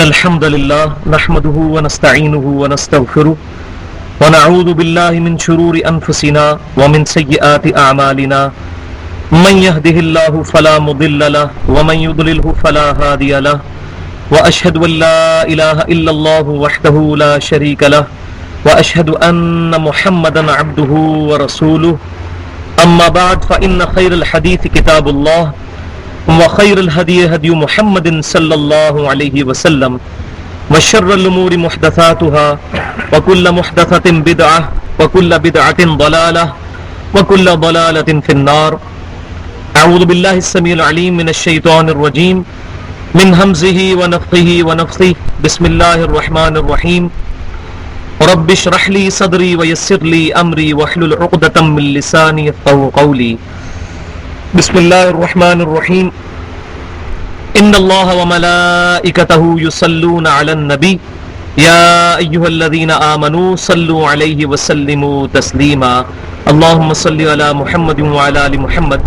الحمد لله نحمده ونستعينه ونستغفره ونعوذ بالله من شرور أنفسنا ومن سيئات أعمالنا من يهده الله فلا مضل له ومن يضلله فلا هادي له وأشهد أن لا إله إلا الله وحده لا شريك له وأشهد أن محمدا عبده ورسوله أما بعد فإن خير الحديث كتاب الله وخير الهدي هدي محمد صلى الله عليه وسلم وشر الأمور محدثاتها وكل محدثة بدعة وكل بدعة ضلالة وكل ضلالة في النار. أعوذ بالله السميع العليم من الشيطان الرجيم من همزه ونفخه ونفثه. بسم الله الرحمن الرحيم. رب اشرح لي صدري ويسر لي أمري واحلل عقدة من لساني يفقهوا قولي. بسم الله الرحمن الرحيم. ان الله وملائكته يصلون على النبي يا ايها الذين امنوا صلوا عليه وسلموا تسليما. اللهم صل على محمد وعلى ال محمد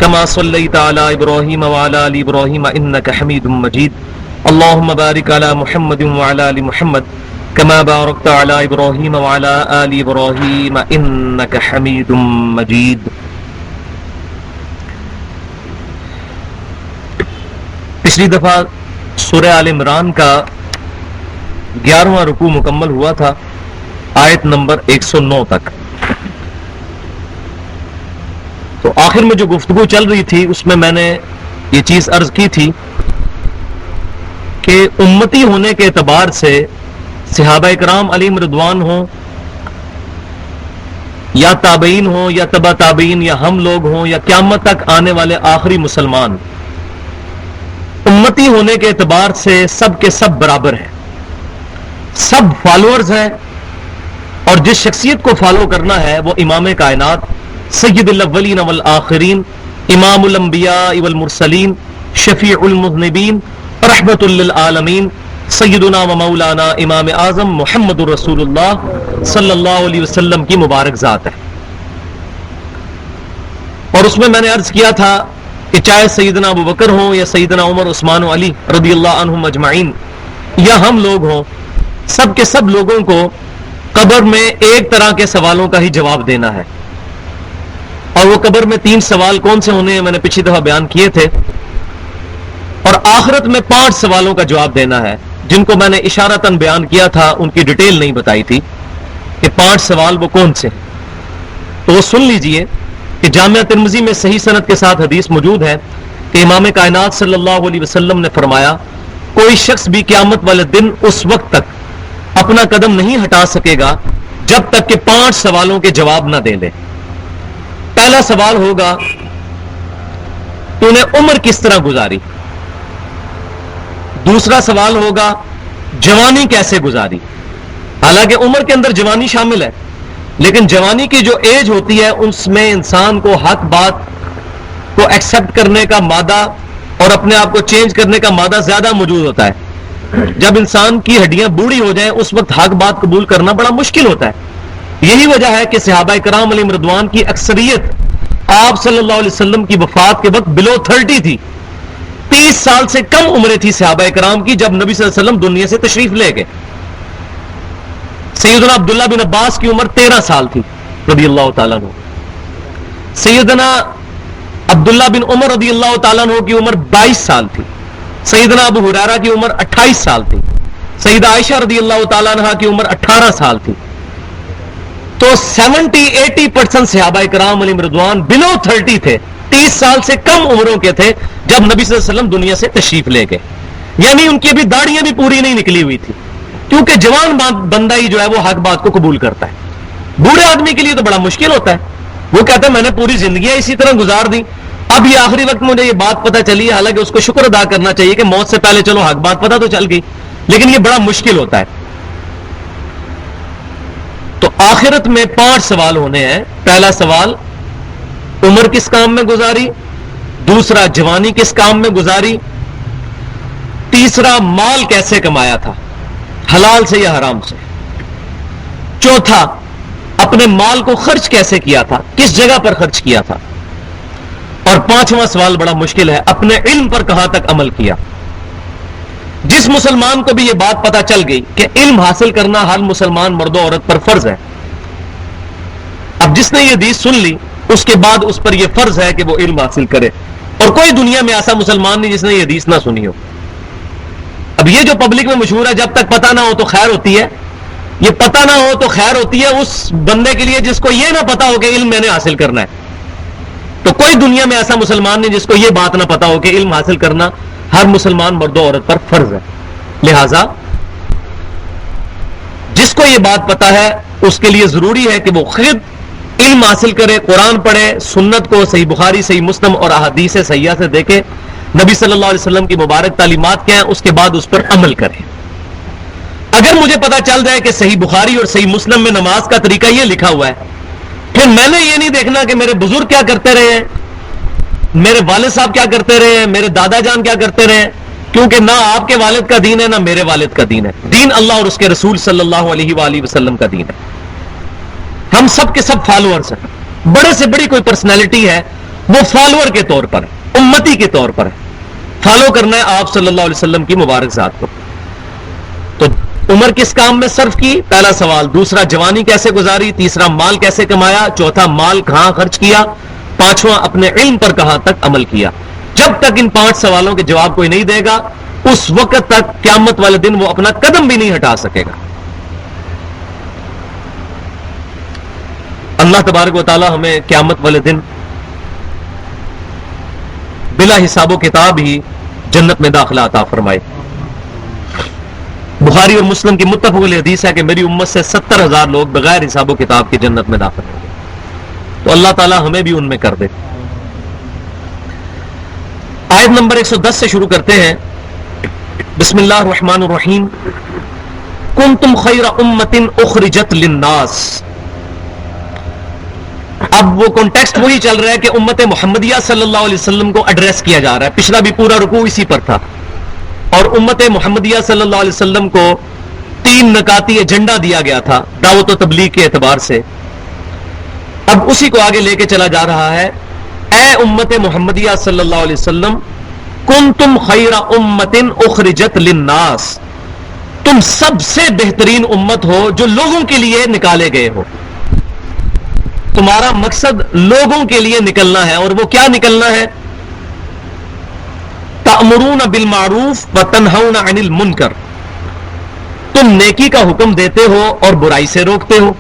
كما صليت على ابراهيم وعلى ال ابراهيم انك حميد مجيد. اللهم بارك على محمد وعلى ال محمد كما باركت على ابراهيم وعلى ال ابراهيم انك حميد مجيد. پچھلی دفعہ سورہ آل عمران کا 11واں رکوع مکمل ہوا تھا آیت نمبر 109 تک. تو آخر میں جو گفتگو چل رہی تھی اس میں میں نے یہ چیز عرض کی تھی کہ امتی ہونے کے اعتبار سے صحابہ کرام علیہم رضوان ہوں یا تابعین ہوں یا تبع تابعین یا ہم لوگ ہوں یا قیامت تک آنے والے آخری مسلمان، امتی ہونے کے اعتبار سے سب کے سب برابر ہیں، سب فالوورز ہیں، اور جس شخصیت کو فالو کرنا ہے وہ امام کائنات سید الاولین والآخرین، امام الانبیاء والمرسلین، شفیع المذنبین، رحمت للعالمین، سیدنا و مولانا امام اعظم محمد رسول اللہ صلی اللہ علیہ وسلم کی مبارک ذات ہے. اور اس میں نے عرض کیا تھا کہ چاہے سیدنا ابو بکر ہوں یا سیدنا عمر عثمان و علی رضی اللہ عنہم اجمعین یا ہم لوگ ہوں، سب کے سب لوگوں کو قبر میں ایک طرح کے سوالوں کا ہی جواب دینا ہے. اور وہ قبر میں 3 سوال کون سے ہونے ہیں میں نے پچھلی دفعہ بیان کیے تھے، اور آخرت میں 5 سوالوں کا جواب دینا ہے جن کو میں نے اشارتاً بیان کیا تھا، ان کی ڈیٹیل نہیں بتائی تھی کہ 5 سوال وہ کون سے. تو وہ سن لیجئے کہ جامعہ ترمذی میں صحیح سند کے ساتھ حدیث موجود ہے کہ امام کائنات صلی اللہ علیہ وسلم نے فرمایا کوئی شخص بھی قیامت والے دن اس وقت تک اپنا قدم نہیں ہٹا سکے گا جب تک کہ 5 سوالوں کے جواب نہ دے لے. پہلا سوال ہوگا تو نے عمر کس طرح گزاری. دوسرا سوال ہوگا جوانی کیسے گزاری. حالانکہ عمر کے اندر جوانی شامل ہے، لیکن جوانی کی جو ایج ہوتی ہے اس میں انسان کو حق بات کو ایکسپٹ کرنے کا مادہ اور اپنے آپ کو چینج کرنے کا مادہ زیادہ موجود ہوتا ہے. جب انسان کی ہڈیاں بوڑھی ہو جائیں اس وقت حق بات قبول کرنا بڑا مشکل ہوتا ہے. یہی وجہ ہے کہ صحابہ کرام علیہم رضوان کی اکثریت آپ صلی اللہ علیہ وسلم کی وفات کے وقت بلو 30 تھی. 30 سال سے کم عمریں تھی صحابہ کرام کی جب نبی صلی اللہ علیہ وسلم دنیا سے تشریف لے گئے. سیدنا عبداللہ بن عباس کی عمر 13 سال تھی رضی اللہ تعالیٰ عنہ. سیدنا عبداللہ بن عمر رضی اللہ تعالیٰ عنہ کی عمر 22 سال تھی. سیدنا ابو ہریرہ کی عمر 28 سال تھی. سیدہ عائشہ رضی اللہ تعالیٰ عنہ کی عمر 18 سال تھی. تو 70-80% صحابہ کرام علیہم رضوان بلو 30 تھے، 30 سال سے کم عمروں کے تھے جب نبی صلی اللہ علیہ وسلم دنیا سے تشریف لے گئے. یعنی ان کی ابھی داڑیاں بھی پوری نہیں نکلی ہوئی تھی، کیونکہ جوان بندہ ہی جو ہے وہ حق بات کو قبول کرتا ہے. بوڑھے آدمی کے لیے تو بڑا مشکل ہوتا ہے، وہ کہتا ہے میں نے پوری زندگی اسی طرح گزار دی، اب یہ آخری وقت مجھے یہ بات پتہ چلی ہے. حالانکہ اس کو شکر ادا کرنا چاہیے کہ موت سے پہلے چلو حق بات پتہ تو چل گئی، لیکن یہ بڑا مشکل ہوتا ہے. تو آخرت میں 5 سوال ہونے ہیں. پہلا سوال عمر کس کام میں گزاری، دوسرا جوانی کس کام میں گزاری، تیسرا مال کیسے کمایا تھا، حلال سے یا حرام سے، چوتھا اپنے مال کو خرچ کیسے کیا تھا، کس جگہ پر خرچ کیا تھا، اور 5واں سوال بڑا مشکل ہے، اپنے علم پر کہاں تک عمل کیا. جس مسلمان کو بھی یہ بات پتا چل گئی کہ علم حاصل کرنا ہر مسلمان مرد و عورت پر فرض ہے، اب جس نے یہ حدیث سن لی اس کے بعد اس پر یہ فرض ہے کہ وہ علم حاصل کرے، اور کوئی دنیا میں ایسا مسلمان نہیں جس نے یہ حدیث نہ سنی ہو۔ اب یہ جو پبلک میں مشہور ہے جب تک پتہ نہ ہو تو خیر ہوتی ہے، یہ پتہ نہ ہو تو خیر ہوتی ہے اس بندے کے لیے جس کو یہ نہ پتا ہو کہ علم میں نے حاصل کرنا ہے۔ تو کوئی دنیا میں ایسا مسلمان نہیں جس کو یہ بات نہ پتا ہو کہ علم حاصل کرنا ہر مسلمان مرد و عورت پر فرض ہے۔ لہذا جس کو یہ بات پتا ہے اس کے لیے ضروری ہے کہ وہ خود علم حاصل کرے، قرآن پڑھے، سنت کو صحیح بخاری، صحیح مسلم اور احادیث صحیحہ سے دیکھے، نبی صلی اللہ علیہ وسلم کی مبارک تعلیمات کیا ہیں، اس کے بعد اس پر عمل کرے۔ اگر مجھے پتا چل جائے کہ صحیح بخاری اور صحیح مسلم میں نماز کا طریقہ یہ لکھا ہوا ہے، پھر میں نے یہ نہیں دیکھنا کہ میرے بزرگ کیا کرتے رہے ہیں، میرے والد صاحب کیا کرتے رہے ہیں، میرے دادا جان کیا کرتے رہے ہیں، کیونکہ نہ آپ کے والد کا دین ہے نہ میرے والد کا دین ہے، دین اللہ اور اس کے رسول صلی اللہ علیہ وآلہ وسلم کا دین ہے۔ ہم سب کے سب فالوورز ہیں، بڑے سے بڑی کوئی پرسنالٹی ہے وہ فالوور کے طور پر ہے، امتی کے طور پر ہے، فالو کرنا ہے آپ صلی اللہ علیہ وسلم کی مبارک ذات کو۔ تو عمر کس کام میں صرف کی؟ پہلا سوال۔ دوسرا جوانی کیسے گزاری؟ تیسرا مال کیسے کمایا؟ چوتھا مال کہاں خرچ کیا؟ پانچواں اپنے علم پر کہاں تک عمل کیا؟ جب تک ان 5 سوالوں کے جواب کوئی نہیں دے گا اس وقت تک قیامت والے دن وہ اپنا قدم بھی نہیں ہٹا سکے گا۔ اللہ تبارک و تعالی ہمیں قیامت والے دن بلا حساب و کتاب ہی جنت میں داخلہ عطا فرمائے۔ بخاری اور مسلم کی متفق علیہ حدیث ہے کہ میری امت سے 70,000 لوگ بغیر حساب و کتاب کی جنت میں داخل ہوں گے، تو اللہ تعالی ہمیں بھی ان میں کر دے۔ آیت نمبر 110 سے شروع کرتے ہیں۔ بسم اللہ الرحمن الرحیم۔ کنتم خیر امت اخرجت للناس۔ اب وہ کانٹیکسٹ وہی چل رہا ہے کہ امت محمدیہ صلی اللہ علیہ وسلم کو ایڈریس کیا جا رہا ہے، پچھلا بھی پورا رکوع اسی پر تھا، اور امت محمدیہ صلی اللہ علیہ وسلم کو 3 نکاتی ایجنڈا دیا گیا تھا دعوت و تبلیغ کے اعتبار سے۔ اب اسی کو آگے لے کے چلا جا رہا ہے۔ اے امت محمدیہ صلی اللہ علیہ وسلم، کنتم خیر امت اخرجت للناس، تم سب سے بہترین امت ہو جو لوگوں کے لیے نکالے گئے ہو۔ تمہارا مقصد لوگوں کے لیے نکلنا ہے، اور وہ کیا نکلنا ہے؟ تأمرون بالمعروف وتنہون عن المنکر، تم نیکی کا حکم دیتے ہو اور برائی سے روکتے ہو۔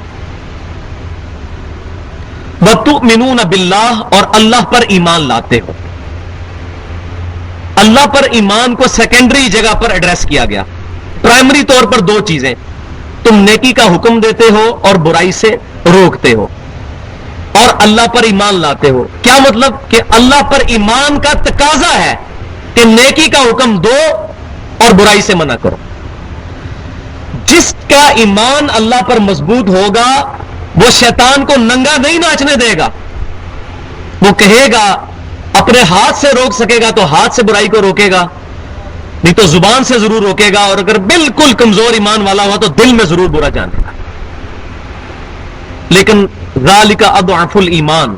وتؤمنون باللہ، اور اللہ پر ایمان لاتے ہو۔ اللہ پر ایمان کو سیکنڈری جگہ پر ایڈریس کیا گیا، پرائمری طور پر 2 چیزیں، تم نیکی کا حکم دیتے ہو اور برائی سے روکتے ہو، اور اللہ پر ایمان لاتے ہو۔ کیا مطلب؟ کہ اللہ پر ایمان کا تقاضا ہے کہ نیکی کا حکم دو اور برائی سے منع کرو۔ جس کا ایمان اللہ پر مضبوط ہوگا وہ شیطان کو ننگا نہیں ناچنے دے گا، وہ کہے گا اپنے ہاتھ سے روک سکے گا تو ہاتھ سے برائی کو روکے گا، نہیں تو زبان سے ضرور روکے گا، اور اگر بالکل کمزور ایمان والا ہوا تو دل میں ضرور برا جانے گا۔ لیکن ذالک اضعف الایمان،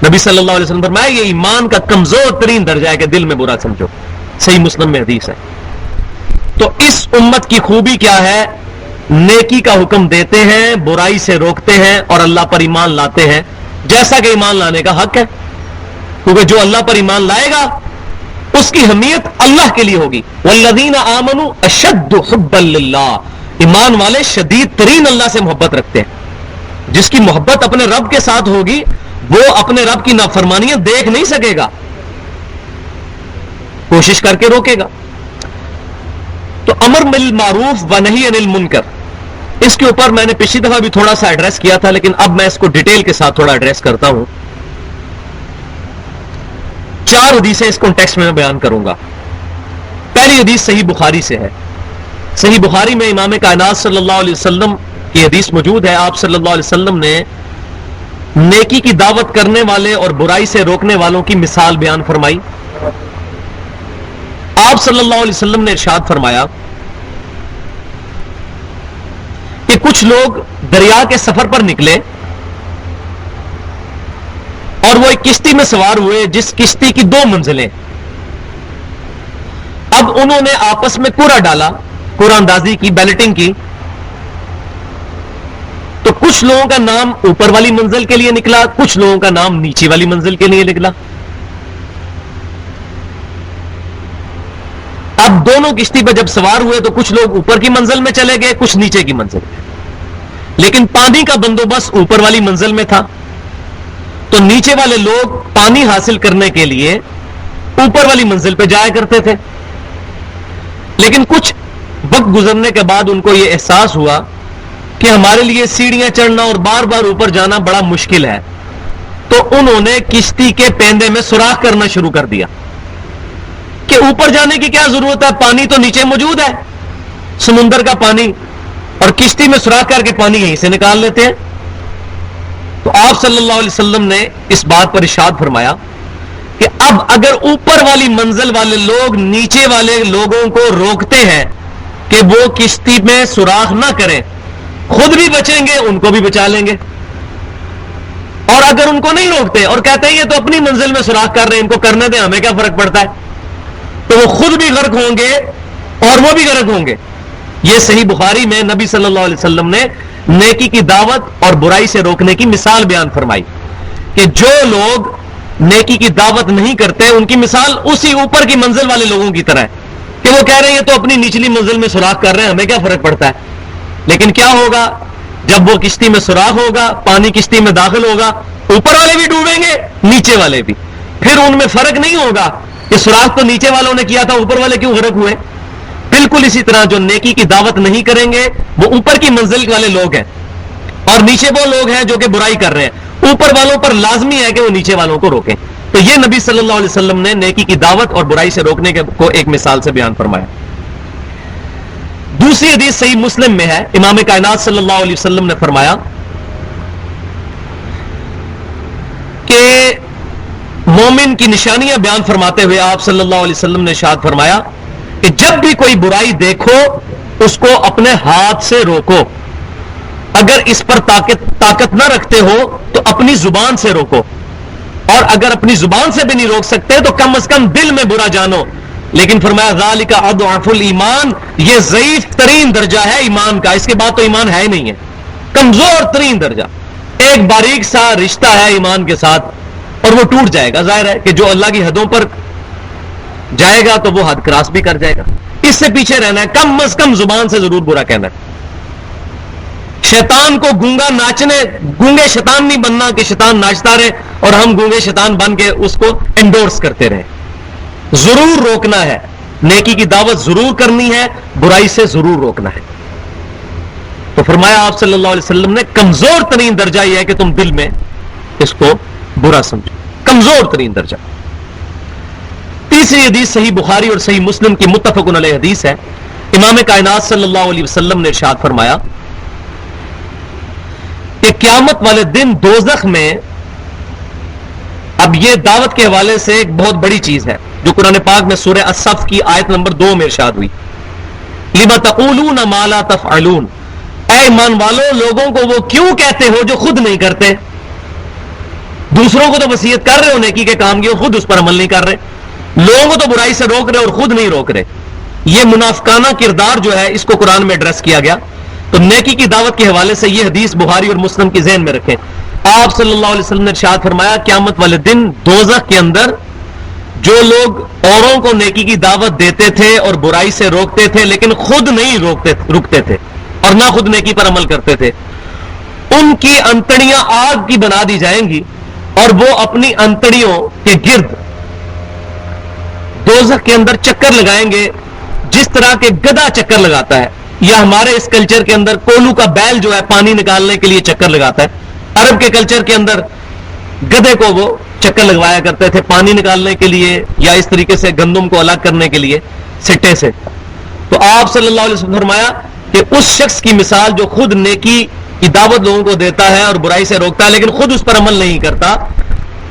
نبی صلی اللہ علیہ وسلم فرمایا یہ ایمان کا کمزور ترین درجہ ہے کہ دل میں برا سمجھو، صحیح مسلم میں حدیث ہے۔ تو اس امت کی خوبی کیا ہے؟ نیکی کا حکم دیتے ہیں، برائی سے روکتے ہیں، اور اللہ پر ایمان لاتے ہیں، جیسا کہ ایمان لانے کا حق ہے، کیونکہ جو اللہ پر ایمان لائے گا اس کی اہمیت اللہ کے لیے ہوگی۔ والذین آمنوا اشد حبا للہ، ایمان والے شدید ترین اللہ سے محبت رکھتے ہیں۔ جس کی محبت اپنے رب کے ساتھ ہوگی وہ اپنے رب کی نافرمانیاں دیکھ نہیں سکے گا، کوشش کر کے روکے گا۔ تو امر بالمعروف و نہی عن المنکر، اس کے اوپر میں نے پچھلی دفعہ بھی تھوڑا سا ایڈریس کیا تھا، لیکن اب میں اس کو ڈیٹیل کے ساتھ تھوڑا ایڈریس کرتا ہوں۔ 4 حدیثیں اس کانٹیکسٹ میں بیان کروں گا۔ پہلی حدیث صحیح بخاری سے ہے۔ صحیح بخاری میں امام کائنات صلی اللہ علیہ وسلم کی حدیث موجود ہے۔ آپ صلی اللہ علیہ وسلم نے نیکی کی دعوت کرنے والے اور برائی سے روکنے والوں کی مثال بیان فرمائی۔ آپ صلی اللہ علیہ وسلم نے ارشاد فرمایا کہ کچھ لوگ دریا کے سفر پر نکلے اور وہ ایک کشتی میں سوار ہوئے جس کشتی کی 2 منزلیں۔ اب اب انہوں نے آپس میں قرعہ ڈالا، قرعہ اندازی کی، بیلٹنگ کی، تو کچھ لوگوں کا نام اوپر والی منزل کے لیے نکلا، کچھ لوگوں کا نام نیچے والی منزل کے لیے نکلا۔ اب دونوں کشتی پہ جب سوار ہوئے تو کچھ لوگ اوپر کی منزل میں چلے گئے، کچھ نیچے کی منزل میں، لیکن پانی کا بندوبست اوپر والی منزل میں تھا، تو نیچے والے لوگ پانی حاصل کرنے کے لیے اوپر والی منزل پہ جایا کرتے تھے۔ لیکن کچھ وقت گزرنے کے بعد ان کو یہ احساس ہوا کہ ہمارے لیے سیڑھیاں چڑھنا اور بار بار اوپر جانا بڑا مشکل ہے، تو انہوں نے کشتی کے پیندے میں سوراخ کرنا شروع کر دیا کہ اوپر جانے کی کیا ضرورت ہے، پانی تو نیچے موجود ہے، سمندر کا پانی، اور کشتی میں سوراخ کر کے پانی یہیں سے نکال لیتے ہیں۔ تو آپ صلی اللہ علیہ وسلم نے اس بات پر ارشاد فرمایا کہ اب اگر اوپر والی منزل والے لوگ نیچے والے لوگوں کو روکتے ہیں کہ وہ کشتی میں سوراخ نہ کریں، خود بھی بچیں گے، ان کو بھی بچا لیں گے، اور اگر ان کو نہیں روکتے اور کہتے ہیں یہ تو اپنی منزل میں سوراخ کر رہے ہیں، ان کو کرنے دیں، ہمیں کیا فرق پڑتا ہے، تو وہ خود بھی غرق ہوں گے اور وہ بھی غرق ہوں گے۔ یہ صحیح بخاری میں نبی صلی اللہ علیہ وسلم نے نیکی کی دعوت اور برائی سے روکنے کی مثال بیان فرمائی کہ جو لوگ نیکی کی دعوت نہیں کرتے ان کی مثال اسی اوپر کی منزل والے لوگوں کی طرح ہے کہ وہ کہہ رہے ہیں یہ تو اپنی نچلی منزل میں سوراخ کر رہے ہیں، ہمیں کیا فرق پڑتا ہے۔ لیکن کیا ہوگا جب وہ کشتی میں سوراخ ہوگا، پانی کشتی میں داخل ہوگا، اوپر والے بھی ڈوبیں گے، نیچے والے بھی، پھر ان میں فرق نہیں ہوگا کہ سوراخ تو نیچے والوں نے کیا تھا، اوپر والے کیوں غرق ہوئے۔ بالکل اسی طرح جو نیکی کی دعوت نہیں کریں گے وہ اوپر کی منزل والے لوگ ہیں، اور نیچے وہ لوگ ہیں جو کہ برائی کر رہے ہیں، اوپر والوں پر لازمی ہے کہ وہ نیچے والوں کو روکیں۔ تو یہ نبی صلی اللہ علیہ وسلم نے نیکی کی دعوت اور برائی سے روکنے کو ایک مثال سے بیان فرمایا۔ دوسری حدیث صحیح مسلم میں ہے، امام کائنات صلی اللہ علیہ وسلم نے فرمایا کہ مومن کی نشانیاں بیان فرماتے ہوئے آپ صلی اللہ علیہ وسلم نے ارشاد فرمایا کہ جب بھی کوئی برائی دیکھو اس کو اپنے ہاتھ سے روکو، اگر اس پر طاقت نہ رکھتے ہو تو اپنی زبان سے روکو، اور اگر اپنی زبان سے بھی نہیں روک سکتے تو کم از کم دل میں برا جانو، لیکن فرمایا ذالک اضعف الایمان، یہ ضعیف ترین درجہ ہے ایمان کا، اس کے بعد تو ایمان ہے ہی نہیں ہے، کمزور ترین درجہ، ایک باریک سا رشتہ ہے ایمان کے ساتھ اور وہ ٹوٹ جائے گا۔ ظاہر ہے کہ جو اللہ کی حدوں پر جائے گا تو وہ حد کراس بھی کر جائے گا، اس سے پیچھے رہنا ہے، کم از کم زبان سے ضرور برا کہنا ہے۔ شیطان کو گونگے شیطان نہیں بننا کہ شیطان ناچتا رہے اور ہم گونگے شیطان بن کے اس کو انڈورس کرتے رہے، ضرور روکنا ہے، نیکی کی دعوت ضرور کرنی ہے، برائی سے ضرور روکنا ہے۔ تو فرمایا آپ صلی اللہ علیہ وسلم نے کمزور ترین درجہ یہ ہے کہ تم دل میں اس کو برا سمجھو، کمزور ترین درجہ۔ تیسری حدیث صحیح بخاری اور صحیح مسلم کی متفق علیہ حدیث ہے، امام کائنات صلی اللہ علیہ وسلم نے ارشاد فرمایا کہ قیامت والے دن دوزخ میں، اب یہ دعوت کے حوالے سے ایک بہت بڑی چیز ہے جو قرآن پاک میں سورہ الصف کی آیت نمبر 2 میں ارشاد ہوئی، لِمَ تَقُولُونَ مَا لَا تَفْعَلُونَ، اے ایمان والو لوگوں کو وہ کیوں کہتے ہو جو خود نہیں کرتے، دوسروں کو تو وصیت کر رہے ہو نیکی کے کام کی، وہ خود اس پر عمل نہیں کر رہے، لوگوں کو تو برائی سے روک رہے اور خود نہیں روک رہے۔ یہ منافقانہ کردار جو ہے اس کو قرآن میں ایڈریس کیا گیا۔ تو نیکی کی دعوت کے حوالے سے یہ حدیث بخاری اور مسلم کی ذہن میں رکھیں، آپ صلی اللہ علیہ وسلم نے ارشاد فرمایا قیامت والے دن دوزخ کے اندر جو لوگ اوروں کو نیکی کی دعوت دیتے تھے اور برائی سے روکتے تھے لیکن خود نہیں رکتے تھے اور نہ خود نیکی پر عمل کرتے تھے، ان کی انتڑیاں آگ کی بنا دی جائیں گی اور وہ اپنی انتڑیوں کے گرد دوزخ کے اندر چکر لگائیں گے جس طرح کے گدھا چکر لگاتا ہے، یا ہمارے اس کلچر کے اندر کولو کا بیل جو ہے پانی نکالنے کے لیے چکر لگاتا ہے، عرب کے کلچر کے اندر گدھے کو وہ چکر لگوایا کرتے تھے پانی نکالنے کے لیے یا اس طریقے سے گندم کو الگ کرنے کے لیے سٹے سے۔ تو آپ صلی اللہ علیہ وسلم فرمایا کہ اس شخص کی مثال جو خود نیکی کی دعوت لوگوں کو دیتا ہے اور برائی سے روکتا ہے لیکن خود اس پر عمل نہیں کرتا،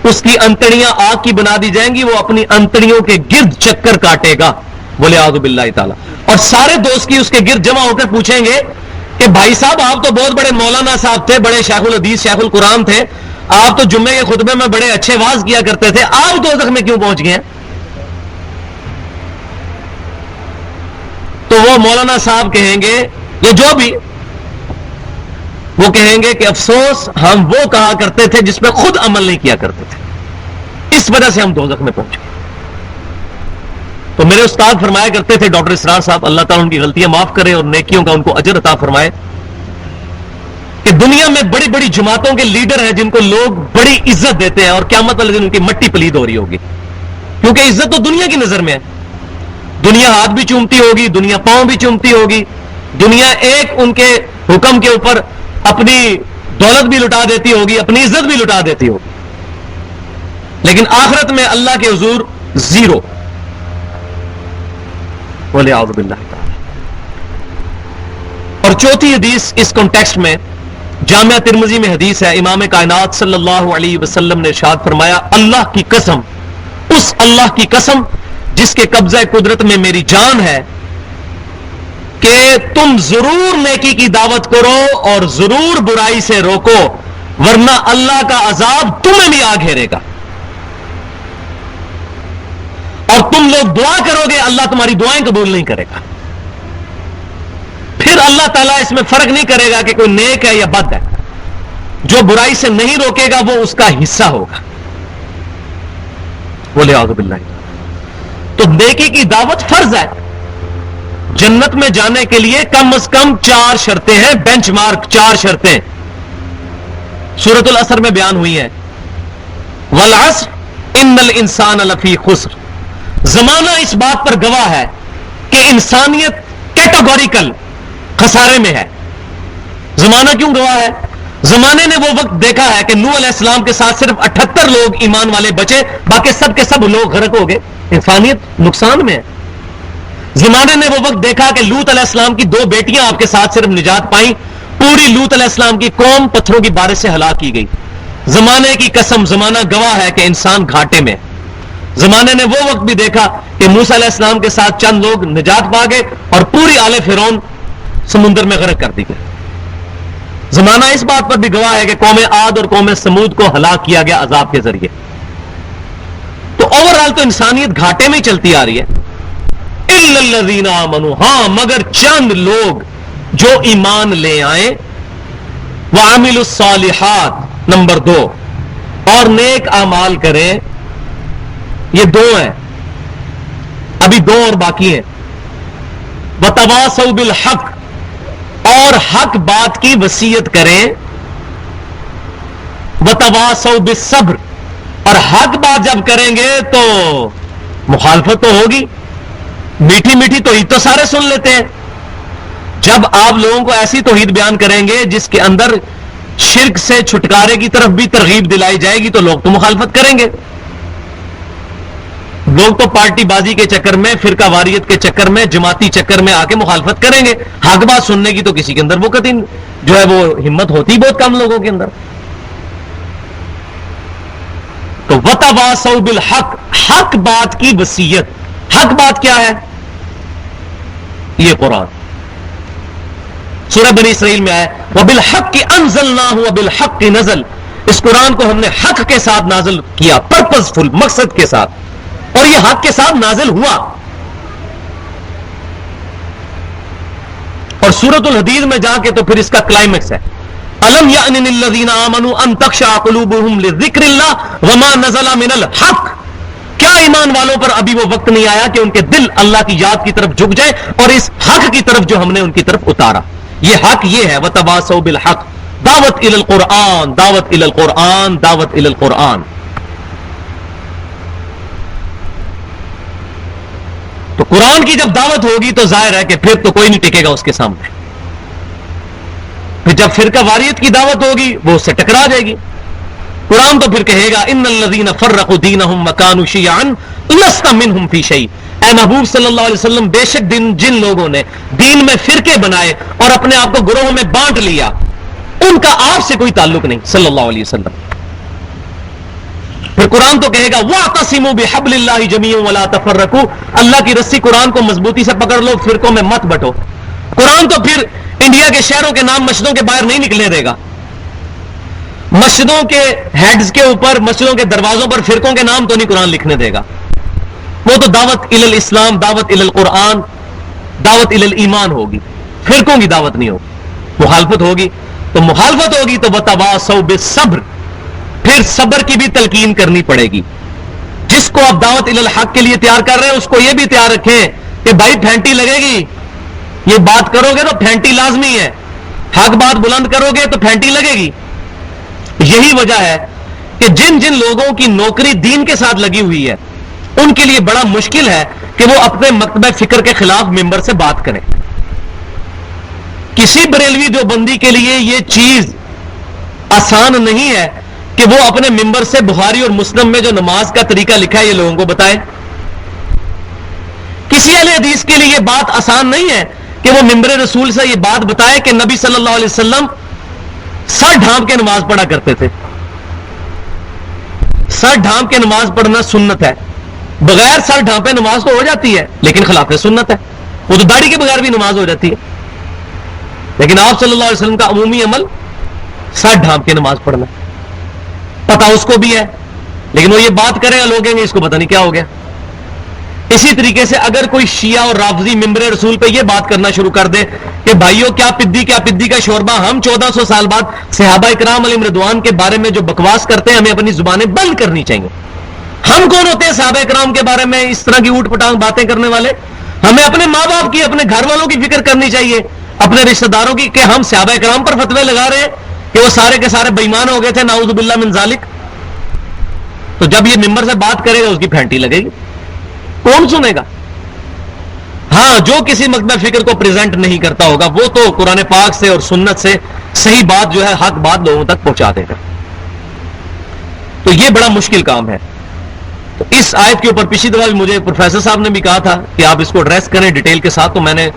اس کی انتڑیاں آگ کی بنا دی جائیں گی، وہ اپنی انتڑیوں کے گرد چکر کاٹے گا، بولے اعوذ باللہ تعالی، اور سارے دوست کی اس کے گرد جمع ہو کر پوچھیں گے کہ بھائی صاحب آپ تو بہت بڑے مولانا صاحب تھے، بڑے شیخ الحدیث شیخ القرآن تھے، آپ تو جمعے کے خطبے میں بڑے اچھے واز کیا کرتے تھے، آپ دوزخ میں کیوں پہنچ گئے ہیں؟ تو وہ مولانا صاحب کہیں گے یا جو بھی، وہ کہیں گے کہ افسوس ہم وہ کہا کرتے تھے جس پہ خود عمل نہیں کیا کرتے تھے، اس وجہ سے ہم دوزخ میں پہنچے۔ تو میرے استاد فرمایا کرتے تھے ڈاکٹر اسرار صاحب، اللہ تعالیٰ ان کی غلطیاں معاف کرے اور نیکیوں کا ان کو اجر عطا فرمائے، کہ دنیا میں بڑی بڑی جماعتوں کے لیڈر ہیں جن کو لوگ بڑی عزت دیتے ہیں، اور قیامت والے دن ان کی مٹی پلید ہو رہی ہوگی، کیونکہ عزت تو دنیا کی نظر میں ہے، دنیا ہاتھ بھی چومتی ہوگی، دنیا پاؤں بھی چومتی ہوگی، دنیا ایک ان کے حکم کے اوپر اپنی دولت بھی لٹا دیتی ہوگی، اپنی عزت بھی لٹا دیتی ہوگی، لیکن آخرت میں اللہ کے حضور زیرو۔ وَلِعَوْذُ بِاللَّهِ تعالی۔ اور چوتھی حدیث اس کانٹیکسٹ میں جامعہ ترمذی میں حدیث ہے، امام کائنات صلی اللہ علیہ وسلم نے ارشاد فرمایا، اللہ کی قسم، اس اللہ کی قسم جس کے قبضہ قدرت میں میری جان ہے، کہ تم ضرور نیکی کی دعوت کرو اور ضرور برائی سے روکو، ورنہ اللہ کا عذاب تمہیں بھی آ گھیرے گا، اور تم لوگ دعا کرو گے اللہ تمہاری دعائیں قبول نہیں کرے گا، پھر اللہ تعالیٰ اس میں فرق نہیں کرے گا کہ کوئی نیک ہے یا بد ہے، جو برائی سے نہیں روکے گا وہ اس کا حصہ ہوگا۔ بولے اعوذ باللہ۔ تو نیکی کی دعوت فرض ہے، جنت میں جانے کے لیے کم از کم 4 شرطیں ہیں، بینچ مارک 4 شرطیں سورۃ العصر میں بیان ہوئی ہیں، والعصر ان الانسان لفی خسر۔ زمانہ اس بات پر گواہ ہے کہ انسانیت کیٹاگوریکل خسارے میں ہے۔ زمانہ کیوں گواہ ہے؟ زمانے نے وہ وقت دیکھا ہے کہ نوح علیہ السلام کے ساتھ صرف 78 لوگ ایمان والے بچے، باقی سب کے سب لوگ غرق ہو گئے، انسانیت نقصان میں ہے۔ زمانے نے وہ وقت دیکھا کہ لوط علیہ السلام کی 2 بیٹیاں آپ کے ساتھ صرف نجات پائیں، پوری لوط علیہ السلام کی قوم پتھروں کی بارش سے ہلاک کی گئی۔ زمانے کی قسم، زمانہ گواہ ہے کہ انسان گھاٹے میں۔ زمانے نے وہ وقت بھی دیکھا کہ موسیٰ علیہ السلام کے ساتھ چند لوگ نجات پا گئے اور پوری آل فرعون سمندر میں غرق کر دی گئی۔ زمانہ اس بات پر بھی گواہ ہے کہ قوم عاد اور قوم سمود کو ہلاک کیا گیا عذاب کے ذریعے۔ تو اوور آل تو انسانیت گھاٹے میں چلتی آ رہی ہے۔ الا الذین آمنوا، ہاں مگر چند لوگ جو ایمان لے آئیں، وعملوا الصالحات، نمبر 2، اور نیک اعمال کریں۔ یہ 2 ہیں، ابھی 2 اور باقی ہیں۔ وتواصوا بالحق، اور حق بات کی وصیت کریں۔ وتواصوا بالصبر، اور حق بات جب کریں گے تو مخالفت تو ہوگی، میٹھی میٹھی توحید تو سارے سن لیتے ہیں، جب آپ لوگوں کو ایسی توحید بیان کریں گے جس کے اندر شرک سے چھٹکارے کی طرف بھی ترغیب دلائی جائے گی تو لوگ تو مخالفت کریں گے۔ لوگ تو پارٹی بازی کے چکر میں، فرقہ واریت کے چکر میں، جماعتی چکر میں آ کے مخالفت کریں گے، حق بات سننے کی تو کسی کے اندر وہ قطعی جو ہے وہ ہمت ہوتی بہت کم لوگوں کے اندر۔ تو وتواصوا بالحق، حق بات کی وصیت۔ حق بات کیا ہے؟ یہ قرآن سورہ بنی اسرائیل میں آیا وَبِالْحَقِّ أَنزَلْنَاهُ وَبِالْحَقِّ نَزَلَ، اس قرآن کو ہم نے حق کے ساتھ نازل کیا، پرپزفل، مقصد کے ساتھ، اور یہ حق کے ساتھ نازل ہوا۔ اور سورۃ الحدید میں جا کے تو پھر اس کا کلائمیکس ہے، أَلَمْ يَأْنِ لِلَّذِينَ آمَنُوا أَن تَخْشَعَ قُلُوبُهُمْ لِذِكْرِ اللَّهِ وَمَا نَزَلَ مِنَ الْحَقِّ، کیا ایمان والوں پر ابھی وہ وقت نہیں آیا کہ ان کے دل اللہ کی یاد کی طرف جھک جائے اور اس حق کی طرف جو ہم نے ان کی طرف اتارا۔ یہ حق یہ ہے وَتَوَاصَوْا بِالْحَقِّ، دعوت الی القرآن، دعوت الی القرآن، دعوت الی القرآن۔ تو قرآن کی جب دعوت ہوگی تو ظاہر ہے کہ پھر تو کوئی نہیں ٹکے گا اس کے سامنے۔ پھر جب فرقہ واریت کی دعوت ہوگی وہ اس سے ٹکرا جائے گی۔ قرآن تو پھر کہے گا ان الذین فرقوا دینہم وکانوا شیعا لست منہم فی شیء، اے محبوب صلی اللہ علیہ وسلم، بے شک جن لوگوں نے دین میں فرقے بنائے اور اپنے آپ کو گروہوں میں بانٹ لیا، ان کا آپ سے کوئی تعلق نہیں صلی اللہ علیہ وسلم۔ پھر قرآن تو کہے گا وَاعْتَصِمُوا بِحَبْلِ اللَّهِ جَمِيعًا وَلَا تَفَرَّقُوا، اللہ کی رسی قرآن کو مضبوطی سے پکڑ لو، فرقوں میں مت بٹو۔ قرآن تو پھر انڈیا کے شہروں کے نام مسجدوں کے باہر نہیں نکلنے دے گا، مسجدوں کے ہیڈز کے اوپر، مسجدوں کے دروازوں پر فرقوں کے نام تو نہیں قرآن لکھنے دے گا۔ وہ تو دعوت الی الاسلام، دعوت الی القرآن، دعوت الی الایمان ہوگی، فرقوں کی دعوت نہیں ہوگی، مخالفت ہوگی تو وتواصوا بالصبر، پھر صبر کی بھی تلقین کرنی پڑے گی. جس کو آپ دعوت الی الحق کے لیے تیار کر رہے ہیں اس کو یہ بھی تیار رکھیں کہ بھائی پھینٹی لگے گی، یہ بات کرو گے تو پھینٹی لازمی ہے، حق بات بلند کرو گے تو پھینٹی لگے گی. یہی وجہ ہے کہ جن جن لوگوں کی نوکری دین کے ساتھ لگی ہوئی ہے ان کے لیے بڑا مشکل ہے کہ وہ اپنے مکتبہ فکر کے خلاف ممبر سے بات کریں. کسی بریلوی دیوبندی کے لیے یہ چیز آسان نہیں ہے کہ وہ اپنے ممبر سے بخاری اور مسلم میں جو نماز کا طریقہ لکھا ہے یہ لوگوں کو بتائے. کسی اہل حدیث کے لیے یہ بات آسان نہیں ہے کہ وہ ممبر رسول سے یہ بات بتائے کہ نبی صلی اللہ علیہ وسلم سر ڈھانپ کے نماز پڑھا کرتے تھے. سر ڈھانپ کے نماز پڑھنا سنت ہے، بغیر سر ڈھانپے نماز تو ہو جاتی ہے لیکن خلاف سنت ہے. وہ تو داڑھی کے بغیر بھی نماز ہو جاتی ہے، لیکن آپ صلی اللہ علیہ وسلم کا عمومی عمل سر ڈھانپ کے نماز پڑھنا. پتا اس کو بھی ہے لیکن وہ یہ بات کرے گا، لوگ کہیں گے اس کو پتہ نہیں کیا ہو گیا. اسی طریقے سے اگر کوئی شیعہ اور رافضی ممبر رسول پہ یہ بات کرنا شروع کر دے کہ بھائیو کیا پدی کا شوربہ، ہم 1400 سال بعد صحابہ کرام علیہم رضوان کے بارے میں جو بکواس کرتے ہیں ہمیں اپنی زبانیں بند کرنی چاہیے. ہم کون ہوتے ہیں صحابہ کرام کے بارے میں اس طرح کی اوٹ پٹانگ باتیں کرنے والے؟ ہمیں اپنے ماں باپ کی، اپنے گھر والوں کی فکر کرنی چاہیے، اپنے رشتہ داروں کی، کہ ہم صحابہ کرام پر فتوے لگا رہے ہیں کہ وہ سارے کے سارے بے ایمان ہو گئے تھے، نعوذ باللہ من ذالک. تو جب یہ ممبر سے بات کرے گا اس کی پھینٹی لگے گی، کون سنے گا؟ ہاں، جو کسی مکتبہ فکر کو پریزنٹ نہیں کرتا ہوگا وہ تو قرآن پاک سے اور سنت سے صحیح بات جو ہے، حق بات لوگوں تک پہنچا دے گا. تو یہ بڑا مشکل کام ہے. تو اس آیت کے اوپر پچھلی دفعہ بھی مجھے پروفیسر صاحب نے بھی کہا تھا کہ آپ اس کو ایڈریس کریں ڈیٹیل کے ساتھ، تو میں نے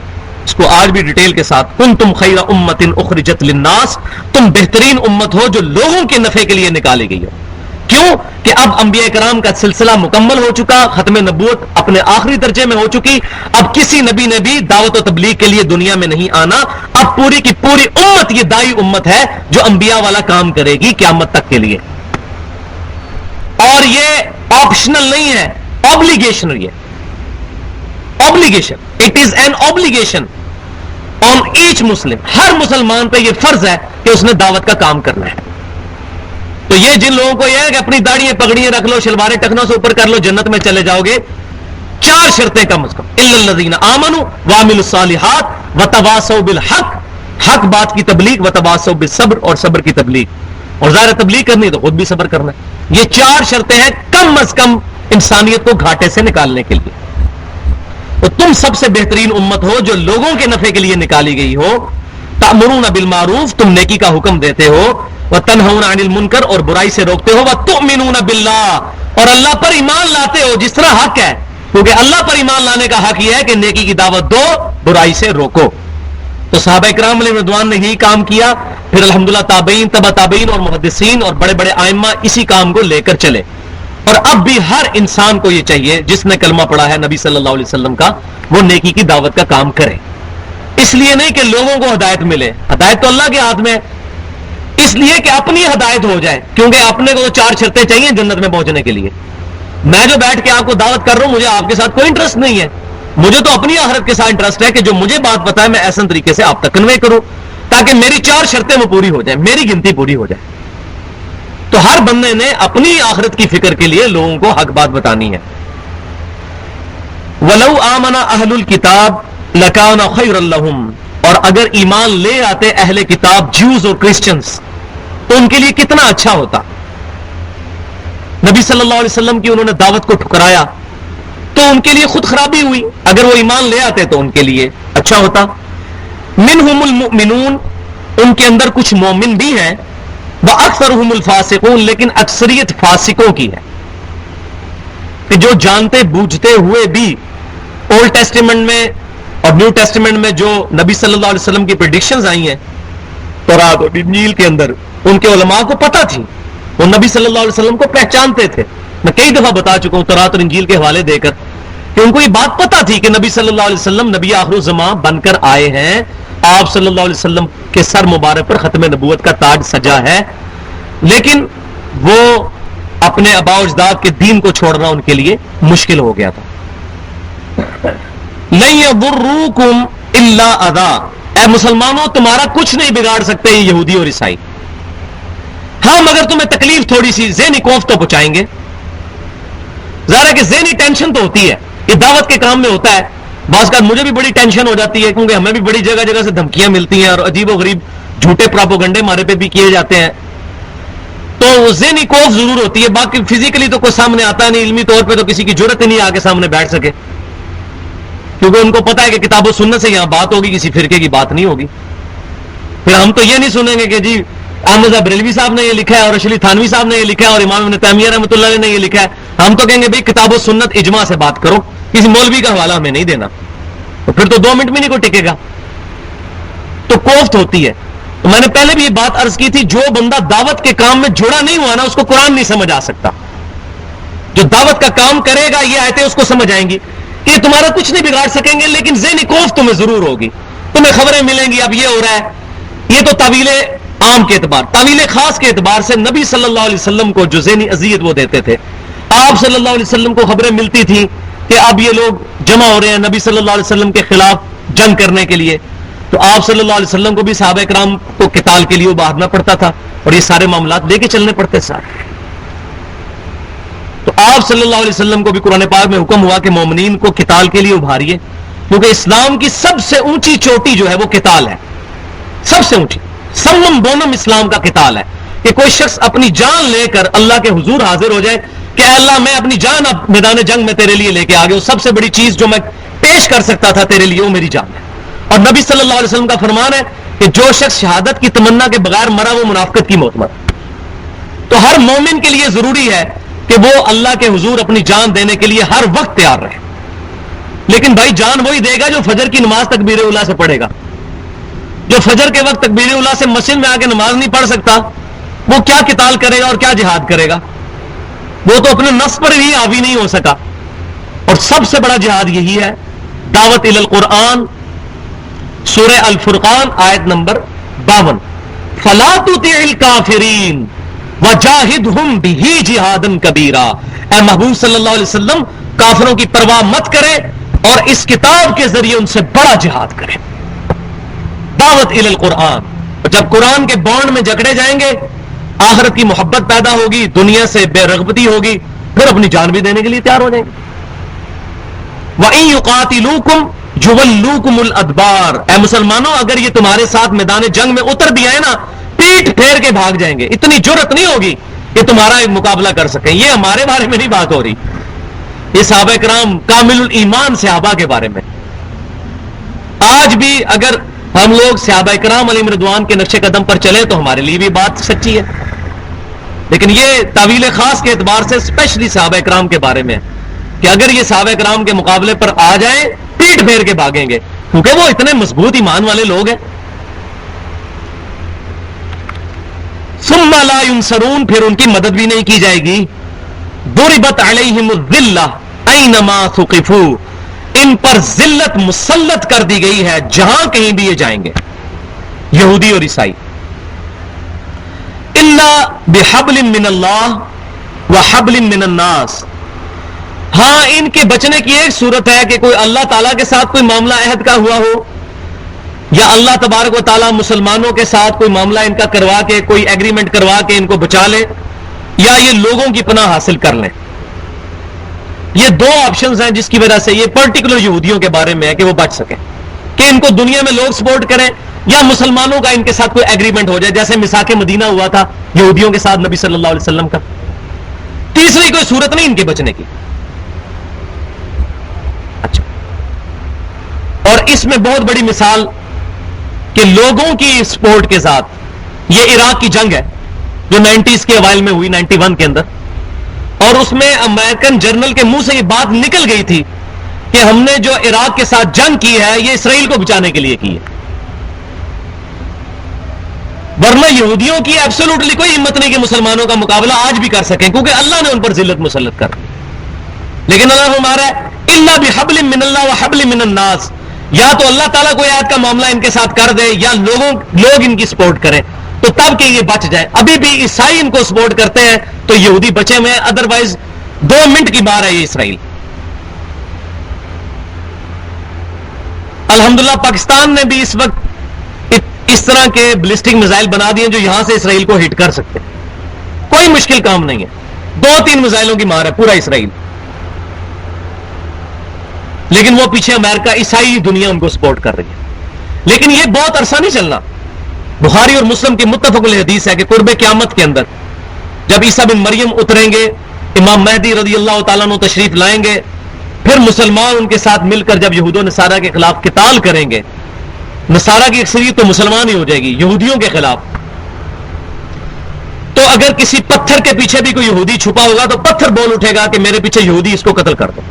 اس کو آج بھی ڈیٹیل کے ساتھ، کنتم خیر امت اخرجت للناس، تم بہترین امت ہو جو لوگوں کے نفع کے لیے نکالی گئی ہو. کیوں کہ اب انبیاء کرام کا سلسلہ مکمل ہو چکا، ختم نبوت اپنے آخری درجے میں ہو چکی، اب کسی نبی نے بھی دعوت و تبلیغ کے لیے دنیا میں نہیں آنا. اب پوری کی پوری امت یہ دائی امت ہے جو انبیاء والا کام کرے گی قیامت تک کے لیے. اور یہ آپشنل نہیں ہے، obligation ہے. obligation, it is an obligation on each Muslim. ہر مسلمان پہ یہ فرض ہے کہ اس نے دعوت کا کام کرنا ہے. تو یہ جن لوگوں کو یہ ہے کہ اپنی داڑیاں پگڑیاں رکھ لو، شلواریں ٹخنوں سے اوپر کر لو، جنت میں چلے جاؤ گے، 4 شرطیں کم از کم، الا الذین آمنوا وعملوا الصالحات وتواصوا بالحق، حق بات کی تبلیغ، وتواصوا بالصبر، اور صبر کی تبلیغ. اور ظاہر تبلیغ کرنی ہے تو خود بھی صبر کرنا ہے. یہ 4 شرطیں ہیں کم از کم انسانیت کو گھاٹے سے نکالنے کے لیے. تو تم سب سے بہترین امت ہو جو لوگوں کے نفع کے لیے نکالی گئی ہو. تأمرون بالمعروف، تم نیکی کا حکم دیتے ہو، وتنہون عن المنکر، اور برائی سے روکتے ہو، وتؤمنون باللہ، اور اللہ پر ایمان لاتے ہو جس طرح حق ہے، کیونکہ اللہ پر ایمان لانے کا حق یہ ہے کہ نیکی کی دعوت دو، برائی سے روکو. تو صحابہ کرام علیہ رضوان نے یہی کام کیا، پھر الحمدللہ تابعین، تبع تابعین اور محدثین اور بڑے بڑے ائمہ اسی کام کو لے کر چلے. اور اب بھی ہر انسان کو یہ چاہیے جس نے کلمہ پڑھا ہے نبی صلی اللہ علیہ وسلم کا، وہ نیکی کی دعوت کا کام کرے. اس لیے نہیں کہ لوگوں کو ہدایت ملے، ہدایت تو اللہ کے ہاتھ میں، اس لیے کہ اپنی ہدایت ہو جائے، کیونکہ اپنے کو 4 شرطیں چاہیے جنت میں پہنچنے کے لیے. میں جو بیٹھ کے آپ کو دعوت کر رہا ہوں، مجھے آپ کے ساتھ کوئی انٹرسٹ نہیں ہے، مجھے تو اپنی آخرت کے ساتھ انٹرسٹ ہے کہ جو مجھے بات پتا ہے میں ایسا طریقے سے آپ تک کنوے کروں تاکہ میری 4 شرطیں وہ پوری ہو جائیں، میری گنتی پوری ہو جائے. تو ہر بندے نے اپنی آخرت کی فکر کے لیے لوگوں کو حق بات بتانی ہے. وَلَوْ آمَنَ أَهْلُ الْكِتَابِ لَكَانَ خَيْرًا لَهُمْ، اور اگر ایمان لے آتے اہل کتاب جیوز اور کرسچنز تو ان کے لیے کتنا اچھا ہوتا. نبی صلی اللہ علیہ وسلم کی انہوں نے دعوت کو ٹھکرایا تو ان کے لیے خود خرابی ہوئی، اگر وہ ایمان لے آتے تو ان کے لیے اچھا ہوتا. منہم المؤمنون، ان کے اندر کچھ مومن بھی ہیں، وَأَكْثَرُهُمُ الْفَاسِقُونَ، لیکن اکثریت فاسقوں کی ہے، کہ جو جانتے بوجھتے ہوئے بھی اولڈ ٹیسٹیمنٹ میں اور نیو ٹیسٹیمنٹ میں جو نبی صلی اللہ علیہ وسلم کی پریڈکشنز آئی ہیں تورات اور انجیل کے اندر، ان کے علماء کو پتہ تھی، وہ نبی صلی اللہ علیہ وسلم کو پہچانتے تھے. میں کئی دفعہ بتا چکا ہوں تورات اور انجیل کے حوالے دے کر کہ ان کو یہ بات پتہ تھی کہ نبی صلی اللہ علیہ وسلم نبی آخر الزمان بن کر آئے ہیں، آپ صلی اللہ علیہ وسلم کے سر مبارک پر ختم نبوت کا تاج سجا ہے، لیکن وہ اپنے آباء و اجداد کے دین کو چھوڑنا ان کے لیے مشکل ہو گیا تھا. لن یضروکم الا اذا، اے مسلمانوں تمہارا کچھ نہیں بگاڑ سکتے یہ یہودی اور عیسائی، ہاں مگر تمہیں تکلیف تھوڑی سی ذہنی خوف تو پہنچائیں گے. ظاہر ہے کہ ذہنی ٹینشن تو ہوتی ہے، یہ دعوت کے کام میں ہوتا ہے. بعض کا مجھے بھی بڑی ٹینشن ہو جاتی ہے کیونکہ ہمیں بھی بڑی جگہ جگہ سے دھمکیاں ملتی ہیں اور عجیب و غریب جھوٹے پراپوگنڈے ہمارے پہ بھی کیے جاتے ہیں، تو ذہنی خوف ضرور ہوتی ہے. باقی فزیکلی تو کوئی سامنے آتا نہیں، علمی طور پہ تو کسی کی جرت ہی نہیں آ کے سامنے بیٹھ سکے، کیونکہ ان کو پتا ہے کہ کتاب و سنت سے یہاں بات ہوگی، کسی فرقے کی بات نہیں ہوگی. پھر ہم تو یہ نہیں سنیں گے کہ جی احمد بریلوی صاحب نے یہ لکھا ہے اور اشلی تھانوی صاحب نے یہ لکھا ہے اور امام ابن تیمیہ رحمۃ اللہ علیہ نے یہ لکھا ہے. ہم تو کہیں گے بھائی کتاب و سنت اجماع سے بات کرو، کسی مولوی کا حوالہ ہمیں نہیں دینا، تو پھر تو 2 منٹ بھی نہیں کوئی ٹکے گا. تو کوفت ہوتی ہے. تو میں نے پہلے بھی یہ بات عرض کی تھی، جو بندہ دعوت کے کام میں جڑا نہیں ہوا نا اس کو قرآن نہیں سمجھ آ سکتا. جو دعوت کا کام کرے گا یہ آیتیں اس کو سمجھ آئیں گی کہ یہ تمہارا کچھ نہیں بگاڑ سکیں گے، لیکن ذہنی کوفت تمہیں ضرور ہوگی، تمہیں خبریں ملیں گی اب یہ ہو رہا ہے. یہ تو تعویل عام کے اعتبار. تعویل خاص کے اعتبار سے نبی صلی اللہ علیہ وسلم کو جو ذہنی اذیت وہ دیتے تھے، آپ صلی اللہ علیہ وسلم کو خبریں ملتی تھیں کہ اب یہ لوگ جمع ہو رہے ہیں نبی صلی اللہ علیہ وسلم کے خلاف جنگ کرنے کے لیے، تو آپ صلی اللہ علیہ وسلم کو بھی صحابہ کرام کو قتال کے لیے ابھارنا پڑتا تھا اور یہ سارے معاملات لے کے چلنے پڑتے سارے. تو آپ صلی اللہ علیہ وسلم کو بھی قرآن پاک میں حکم ہوا کہ مومنین کو قتال کے لیے ابھاریے، کیونکہ اسلام کی سب سے اونچی چوٹی جو ہے وہ قتال ہے. سب سے اونچی سمم بونم اسلام کا قتال ہے کہ کوئی شخص اپنی جان لے کر اللہ کے حضور حاضر ہو جائے کہ اے اللہ میں اپنی جان اب میدان جنگ میں تیرے لیے لے کے آ گیا، سب سے بڑی چیز جو میں پیش کر سکتا تھا تیرے لیے وہ میری جان ہے. اور نبی صلی اللہ علیہ وسلم کا فرمان ہے کہ جو شخص شہادت کی تمنا کے بغیر مرا وہ منافقت کی موت مرا. تو ہر مومن کے لیے ضروری ہے کہ وہ اللہ کے حضور اپنی جان دینے کے لیے ہر وقت تیار رہے. لیکن بھائی جان وہی دے گا جو فجر کی نماز تکبیر اولیٰ سے پڑھے گا. جو فجر کے وقت تکبیر اولیٰ سے مسجد میں آ کے نماز نہیں پڑھ سکتا وہ کیا قتال کرے گا اور کیا جہاد کرے گا؟ وہ تو اپنے نفس پر ہی حاوی نہیں ہو سکا. اور سب سے بڑا جہاد یہی ہے. دعوت الی القرآن، سورہ الفرقان آیت نمبر 52، فلا تطع الکافرین وجاہدہم بہ جہادا کبیرا. اے محبوب صلی اللہ علیہ وسلم کافروں کی پرواہ مت کرے اور اس کتاب کے ذریعے ان سے بڑا جہاد کرے. دعوت الی القرآن. جب قرآن کے بانڈ میں جکڑے جائیں گے آخرت کی محبت پیدا ہوگی، دنیا سے بے رغبتی ہوگی، پھر اپنی جان بھی دینے کے لیے تیار ہو جائیں گے. وَإِن يُقَاتِلُوكُمْ يُوَلُّوكُمُ الْأَدْبَارَ. اے مسلمانوں اگر یہ تمہارے ساتھ میدان جنگ میں اتر بھی آئے نا پیٹ پھیر کے بھاگ جائیں گے. اتنی جرت نہیں ہوگی کہ تمہارا ایک مقابلہ کر سکیں. یہ ہمارے بارے میں نہیں بات ہو رہی، یہ صحابہ کرام کامل الایمان صحابہ کے بارے میں. آج بھی اگر ہم لوگ صحابہ کرام علیہم رضوان کے نقش قدم پر چلیں تو ہمارے لیے بھی بات سچی ہے. لیکن یہ تعویل خاص کے اعتبار سے اسپیشلی صحابہ کرام کے بارے میں کہ اگر یہ صحابہ کرام کے مقابلے پر آ جائیں پیٹ پھیر کے بھاگیں گے کیونکہ وہ اتنے مضبوط ایمان والے لوگ ہیں. ثم لا ينصرون، پھر ان کی مدد بھی نہیں کی جائے گی. ضربت علیہم الذلہ اینما ثقفوا، ان پر ذلت مسلط کر دی گئی ہے جہاں کہیں بھی یہ جائیں گے یہودی اور عیسائی. الا بحبل من اللہ وحبل من الناس. ہاں ان کے بچنے کی ایک صورت ہے کہ کوئی اللہ تعالیٰ کے ساتھ کوئی معاملہ عہد کا ہوا ہو یا اللہ تبارک و تعالیٰ مسلمانوں کے ساتھ کوئی معاملہ ان کا کروا کے کوئی ایگریمنٹ کروا کے ان کو بچا لے یا یہ لوگوں کی پناہ حاصل کر لیں. یہ 2 آپشنز ہیں جس کی وجہ سے یہ پرٹیکولر یہودیوں کے بارے میں ہے کہ وہ بچ سکیں کہ ان کو دنیا میں لوگ سپورٹ کریں یا مسلمانوں کا ان کے ساتھ کوئی ایگریمنٹ ہو جائے جیسے میثاق مدینہ ہوا تھا یہودیوں کے ساتھ نبی صلی اللہ علیہ وسلم کا. تیسری کوئی صورت نہیں ان کے بچنے کی. اچھا، اور اس میں بہت بڑی مثال کہ لوگوں کی سپورٹ کے ساتھ یہ عراق کی جنگ ہے جو 90s کے اوائل میں ہوئی 91 کے اندر، اور اس میں امریکن جنرل کے منہ سے یہ بات نکل گئی تھی کہ ہم نے جو عراق کے ساتھ جنگ کی ہے یہ اسرائیل کو بچانے کے لیے کی ہے. ورنہ یہودیوں کی ایبسولوٹلی کوئی ہمت نہیں کہ مسلمانوں کا مقابلہ آج بھی کر سکیں کیونکہ اللہ نے ان پر ذلت مسلط کر. لیکن اللہ ہمارا الا بحبل من اللہ وحبل من الناس، یا تو اللہ تعالیٰ کوئی آیت کا معاملہ ان کے ساتھ کر دے یا لوگ ان کی سپورٹ کریں تو تب کہ یہ بچ جائے. ابھی بھی عیسائی ان کو سپورٹ کرتے ہیں تو یہودی بچے ہوئے ہیں، ادروائز 2 منٹ کی بات ہے یہ اسرائیل. الحمدللہ پاکستان نے بھی اس وقت اس طرح کے بلسٹک میزائل بنا دیے جو یہاں سے اسرائیل کو ہٹ کر سکتے ہیں. کوئی مشکل کام نہیں ہے, 2-3 میزائلوں کی مار ہے پورا اسرائیل. لیکن وہ پیچھے امریکہ, عیسائی دنیا ان کو سپورٹ کر رہی ہے. لیکن یہ بہت عرصہ نہیں چلنا. بخاری اور مسلم کی متفق الحدیث ہے کہ قرب قیامت کے اندر جب عیسیٰ بن مریم اتریں گے, امام مہدی رضی اللہ تعالیٰ عنہ تشریف لائیں گے, پھر مسلمان ان کے ساتھ مل کر جب یہود و نصارہ کے خلاف قتال کریں گے, نصارہ کی اکثریت تو مسلمان ہی ہو جائے گی یہودیوں کے خلاف, تو اگر کسی پتھر کے پیچھے بھی کوئی یہودی چھپا ہوگا تو پتھر بول اٹھے گا کہ میرے پیچھے یہودی, اس کو قتل کر دو.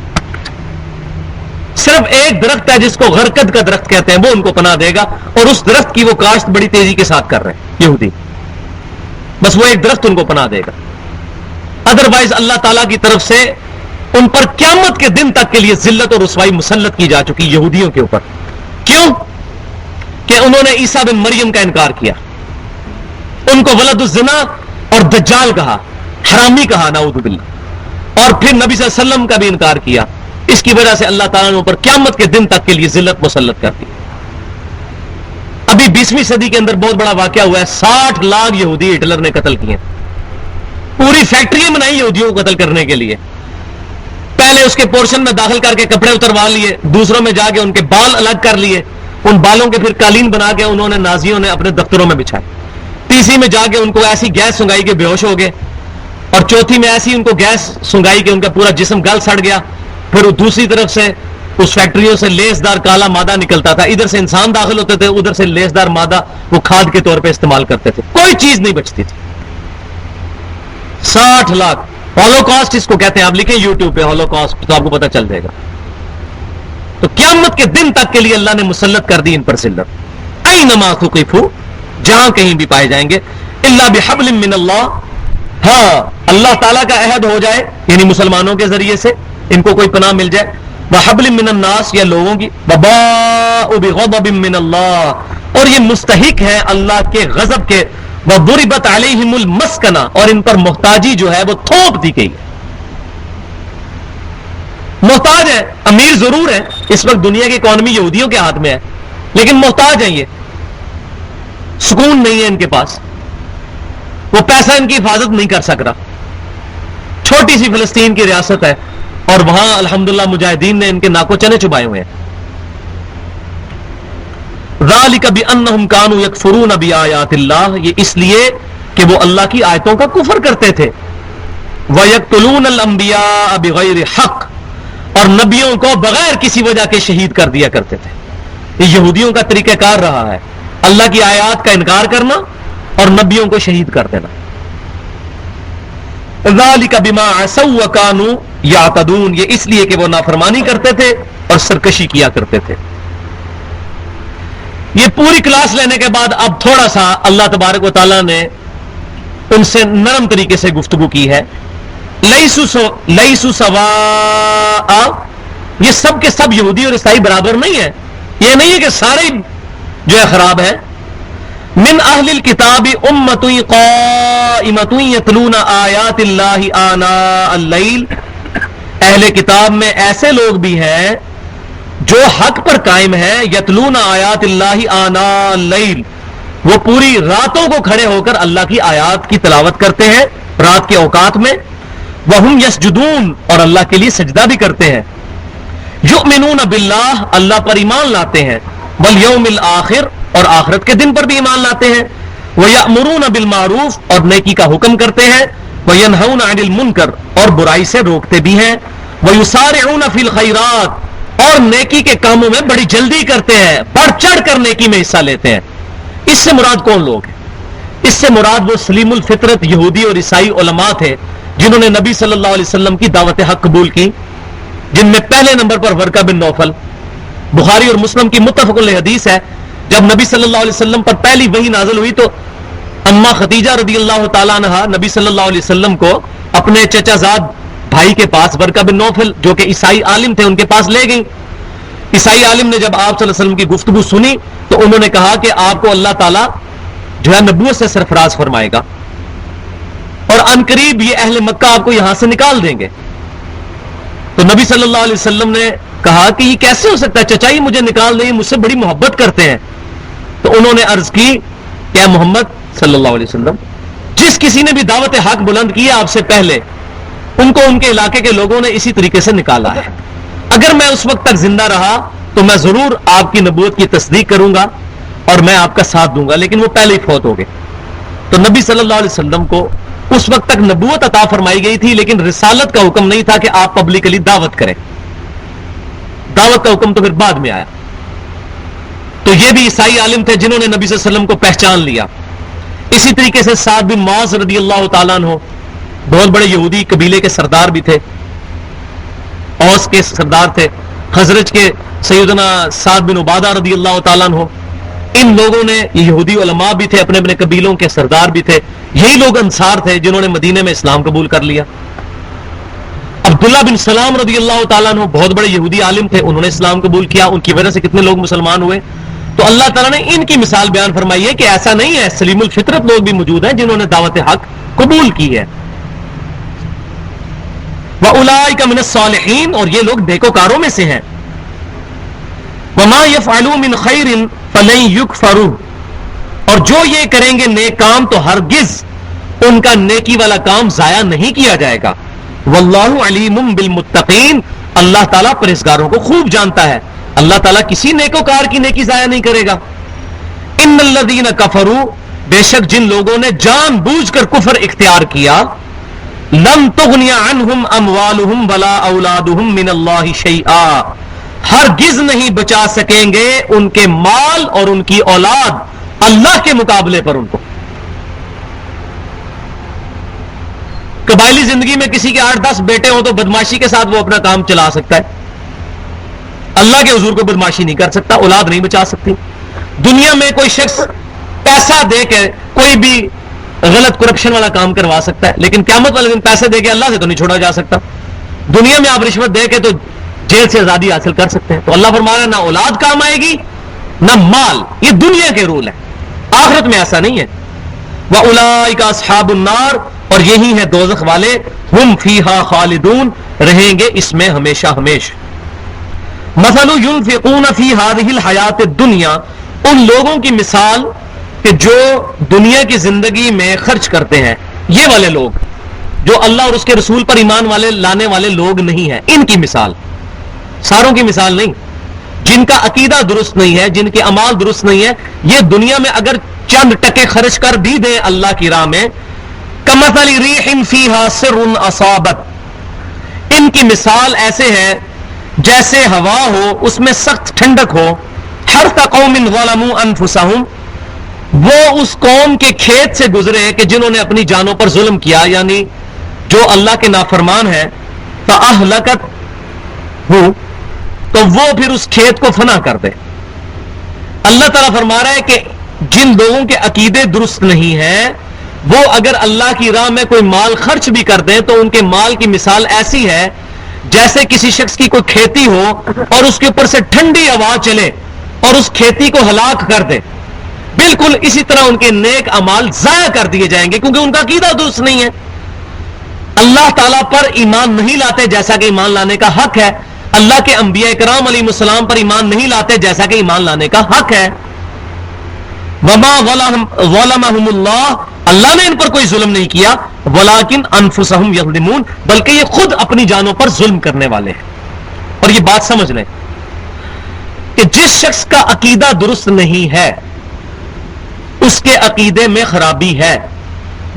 صرف ایک درخت ہے جس کو غرقد کا درخت کہتے ہیں, وہ ان کو پناہ دے گا, اور اس درخت کی وہ کاشت بڑی تیزی کے ساتھ کر رہے ہیں یہودی. بس وہ ایک درخت ان کو پناہ دے گا. ادروائز اللہ تعالیٰ کی طرف سے ان پر قیامت کے دن تک کے لیے ذلت اور رسوائی مسلط کی جا چکی یہودیوں کے اوپر. کیوں کہ انہوں نے عیسیٰ بن مریم کا انکار کیا, ان کو ولد الزنا اور دجال کہا, حرامی کہا نعوذ باللہ, اور پھر نبی صلی اللہ علیہ وسلم کا بھی انکار کیا. اس کی وجہ سے اللہ تعالیٰ نے اوپر قیامت کے دن تک کے لیے ذلت مسلط کر دی. ابھی 20ویں صدی کے اندر بہت بڑا واقعہ ہوا ہے, 60 لاکھ یہودی ہٹلر نے قتل کیے. پوری فیکٹری بنائی یہودیوں کو قتل کرنے کے لیے. پہلے اس کے پورشن میں داخل کر کے کپڑے اتروا لیے, دوسروں میں جا کے ان کے بال الگ کر لیے, ان بالوں کے پھر قالین بنا کے انہوں نے نازیوں نے اپنے دفتروں میں بچھائے. تیسری میں جا کے ان کو ایسی گیس سنگائی کہ بے ہوش ہو گئے, اور چوتھی میں ایسی ان کو گیس سنگائی کہ ان کا پورا جسم گل سڑ گیا. پھر دوسری طرف سے اس فیکٹریوں سے لیس دار کالا مادہ نکلتا تھا, ادھر سے انسان داخل ہوتے تھے, ادھر سے لیس دار مادہ وہ کھاد کے طور پہ استعمال کرتے تھے. کوئی چیز نہیں بچتی تھی. 60 لاکھ. ہولوکاسٹ اس کو کہتے ہیں, آپ لکھیں یوٹیوب پہ ہولوکاسٹ تو آپ کو پتہ چل جائے گا. تو قیامت کے دن تک کے لیے اللہ نے مسلط کر دی ان پر ذلت. اینما ثقفوا, جہاں کہیں بھی پائے جائیں گے, الا بحبل من اللہ, ہاں اللہ تعالیٰ کا عہد ہو جائے, یعنی مسلمانوں کے ذریعے سے ان کو کوئی پناہ مل جائے, وحبل من الناس, یا لوگوں کی, وباء بغضب من اللہ, اور یہ مستحق ہے اللہ کے غضب کے, وضربت علیہم المسکنہ, اور ان پر محتاجی جو ہے وہ تھوپ دی گئی. محتاج ہے, امیر ضرور ہے, اس وقت دنیا کی اکانومی یہودیوں کے ہاتھ میں ہے, لیکن محتاج ہیں. یہ سکون نہیں ہے ان کے پاس, وہ پیسہ ان کی حفاظت نہیں کر سک رہا. چھوٹی سی فلسطین کی ریاست ہے, اور وہاں الحمدللہ مجاہدین نے ان کے ناکو چنے چبائے ہوئے ہیں. ذالک بانہم کانوا یکفرون بآیات اللہ, یہ اس لیے کہ وہ اللہ کی آیتوں کا کفر کرتے تھے. ویقتلون الانبیاء بغیر حق, اور نبیوں کو بغیر کسی وجہ کے شہید کر دیا کرتے تھے. یہ یہودیوں کا طریقہ کار رہا ہے, اللہ کی آیات کا انکار کرنا اور نبیوں کو شہید کر دینا. ذالک بما عصوا وکانوا یعتدون, یہ اس لیے کہ وہ نافرمانی کرتے تھے اور سرکشی کیا کرتے تھے. یہ پوری کلاس لینے کے بعد اب تھوڑا سا اللہ تبارک و تعالیٰ نے ان سے نرم طریقے سے گفتگو کی ہے. لیسوا سواء, یہ سب کے سب یہودی اور عیسائی برابر نہیں ہے. یہ نہیں ہے کہ سارے جو ہے خراب ہے. من اہل الکتاب امۃ قائمۃ یتلون آیات اللہ آناء اللیل, اہل کتاب میں ایسے لوگ بھی ہیں جو حق پر قائم ہے. یتلون آیات اللہ آناء اللیل, وہ پوری راتوں کو کھڑے ہو کر اللہ کی آیات کی تلاوت کرتے ہیں رات کے اوقات میں. وہم یسجدون, اور اللہ کے لیے سجدہ بھی کرتے ہیں. یؤمنون باللہ, اللہ پر ایمان لاتے ہیں. والیوم الآخر, اور آخرت کے دن پر بھی ایمان لاتے ہیں. وَيَأْمُرُونَ بِالْمَعْرُوفِ, اور نیکی کا حکم کرتے ہیں. وَيَنْهَوْنَ عَنِ الْمُنْكَرِ, اور برائی سے روکتے بھی ہیں. وَيُسَارِعُونَ فِي الْخَيْرَاتِ, اور نیکی کے کاموں میں بڑی جلدی کرتے ہیں, بڑھ چڑھ کر نیکی میں حصہ لیتے ہیں. اس سے مراد کون لوگ ہیں؟ اس سے مراد وہ سلیم الفطرت یہودی اور عیسائی علماء تھے جنہوں نے نبی صلی اللہ علیہ وسلم کی دعوت حق قبول کی, جن میں پہلے نمبر پر ورقہ بن نوفل. بخاری اور مسلم کی متفق الحدیث ہے, جب نبی صلی اللہ علیہ وسلم پر پہلی وحی نازل ہوئی تو اما خدیجہ رضی اللہ تعالیٰ عنہا نبی صلی اللہ علیہ وسلم کو اپنے چچا زاد بھائی کے پاس, ورقہ بن نوفل جو کہ عیسائی عالم تھے, ان کے پاس لے گئیں. عیسائی عالم نے جب آپ صلی اللہ علیہ وسلم کی گفتگو سنی تو انہوں نے کہا کہ آپ کو اللہ تعالیٰ جو ہے نبوت سے سرفراز فرمائے گا, اور عنقریب یہ اہل مکہ آپ کو یہاں سے نکال دیں گے. تو نبی صلی اللہ علیہ وسلم نے کہا کہ یہ کیسے ہو سکتا ہے چچا، یہ مجھے نکال دیں، مجھ سے بڑی محبت کرتے ہیں. تو انہوں نے عرض کی کہ اے محمد صلی اللہ علیہ وسلم، جس کسی نے بھی دعوت حق بلند کی ہے آپ سے پہلے، ان کو ان کے علاقے کے لوگوں نے اسی طریقے سے نکالا ہے. اگر میں اس وقت تک زندہ رہا تو میں ضرور آپ کی نبوت کی تصدیق کروں گا اور میں آپ کا ساتھ دوں گا، لیکن وہ پہلے ہی فوت ہو گئے. تو نبی صلی اللہ علیہ وسلم کو اس وقت تک نبوت عطا فرمائی گئی تھی، لیکن رسالت کا حکم نہیں تھا کہ آپ پبلکلی دعوت کریں. دعوت کا حکم تو پھر بعد میں آیا. تو یہ بھی عیسائی عالم تھے جنہوں نے نبی صلی اللہ علیہ وسلم کو پہچان لیا. اسی طریقے سے سعد بن معاذ رضی اللہ تعالیٰ عنہ بہت بڑے یہودی قبیلے کے سردار بھی تھے، اوس کے سردار تھے. خزرج کے سیدنا سعد بن عبادہ رضی اللہ تعالیٰ عنہ، ان لوگوں نے، یہودی علماء بھی تھے، اپنے اپنے قبیلوں کے سردار بھی تھے. یہی لوگ انصار تھے جنہوں نے مدینے میں اسلام قبول کر لیا. عبداللہ بن سلام رضی اللہ تعالیٰ عنہ بہت بڑے یہودی عالم تھے، انہوں نے اسلام قبول کیا. ان کی وجہ سے کتنے لوگ مسلمان ہوئے. تو اللہ تعالیٰ نے ان کی مثال بیان فرمائی ہے کہ ایسا نہیں ہے، سلیم الفطرت لوگ بھی موجود ہیں جنہوں نے دعوت حق قبول کی ہے. وَأُولَٰئِكَ مِنَ الصَّالِحِينَ، اور یہ لوگ نیکوکاروں میں سے ہیں. وَمَا يَفْعَلُوا مِنْ خَيْرٍ فَلَن يُكْفَرُوهُ، اور جو یہ کریں گے نیک کام تو ہرگز ان کا نیکی والا کام ضائع نہیں کیا جائے گا. وَاللَّهُ عَلِيمٌ بِالْمُتَّقِينَ، اللہ تعالیٰ پرہیزگاروں کو خوب جانتا ہے. اللہ تعالیٰ کسی نیکوکار کی نیکی ضائع نہیں کرے گا. ان الذین کفروا، بے شک جن لوگوں نے جان بوجھ کر کفر اختیار کیا، لن تغنی عنہم اموالہم ولا اولادہم من اللہ شیئا، ہرگز نہیں بچا سکیں گے ان کے مال اور ان کی اولاد اللہ کے مقابلے پر ان کو. قبائلی زندگی میں کسی کے 8-10 بیٹے ہوں تو بدماشی کے ساتھ وہ اپنا کام چلا سکتا ہے. اللہ کے حضور کو بدماشی نہیں کر سکتا، اولاد نہیں بچا سکتی. دنیا میں کوئی شخص پیسہ دے کے کوئی بھی غلط کرپشن والا کام کروا سکتا ہے، لیکن قیامت والے دن پیسے دے کے اللہ سے تو نہیں چھوڑا جا سکتا. دنیا میں آپ رشوت دے کے تو جیل سے آزادی حاصل کر سکتے ہیں. تو اللہ فرما رہا ہے نہ اولاد کام آئے گی نہ مال. یہ دنیا کے رول ہے، آخرت میں ایسا نہیں ہے. وَأُولَٰئِكَ أَصْحَابُ النَّارِ، اور یہی ہیں دوزخ والے، ہم فیہا خالدون، رہیں گے اس میں ہمیشہ ہمیشہ. مثل ينفقون فی هذه الحیات الدنیا، ان لوگوں کی مثال کہ جو دنیا کی زندگی میں خرچ کرتے ہیں، یہ والے لوگ جو اللہ اور اس کے رسول پر ایمان والے لانے والے لوگ نہیں ہیں، ان کی مثال، ساروں کی مثال نہیں. جن کا عقیدہ درست نہیں ہے، جن کے اعمال درست نہیں ہے، یہ دنیا میں اگر چند ٹکے خرچ کر بھی دیں اللہ کی راہ میں، کمثل ریح فیہا سر اصابت، ان کی مثال ایسے ہے جیسے ہوا ہو اس میں سخت ٹھنڈک ہو. حرث قوم ظلموا انفسہم، وہ اس قوم کے کھیت سے گزرے کہ جنہوں نے اپنی جانوں پر ظلم کیا، یعنی جو اللہ کے نافرمان ہے. فاہلکت ہو، تو وہ پھر اس کھیت کو فنا کر دے. اللہ تعالیٰ فرما رہا ہے کہ جن لوگوں کے عقیدے درست نہیں ہیں، وہ اگر اللہ کی راہ میں کوئی مال خرچ بھی کر دیں تو ان کے مال کی مثال ایسی ہے جیسے کسی شخص کی کوئی کھیتی ہو اور اس کے اوپر سے ٹھنڈی ہوا چلے اور اس کھیتی کو ہلاک کر دے. بالکل اسی طرح ان کے نیک اعمال ضائع کر دیے جائیں گے، کیونکہ ان کا عقیدہ درست نہیں ہے. اللہ تعالیٰ پر ایمان نہیں لاتے جیسا کہ ایمان لانے کا حق ہے. اللہ کے انبیاء کرام علیہ السلام پر ایمان نہیں لاتے جیسا کہ ایمان لانے کا حق ہے. وما ظلمهم اللہ، اللہ نے ان پر کوئی ظلم نہیں کیا. ولیکن انفسہم یظلمون، بلکہ یہ خود اپنی جانوں پر ظلم کرنے والے ہیں. اور یہ بات سمجھ لیں کہ جس شخص کا عقیدہ درست نہیں ہے، اس کے عقیدے میں خرابی ہے،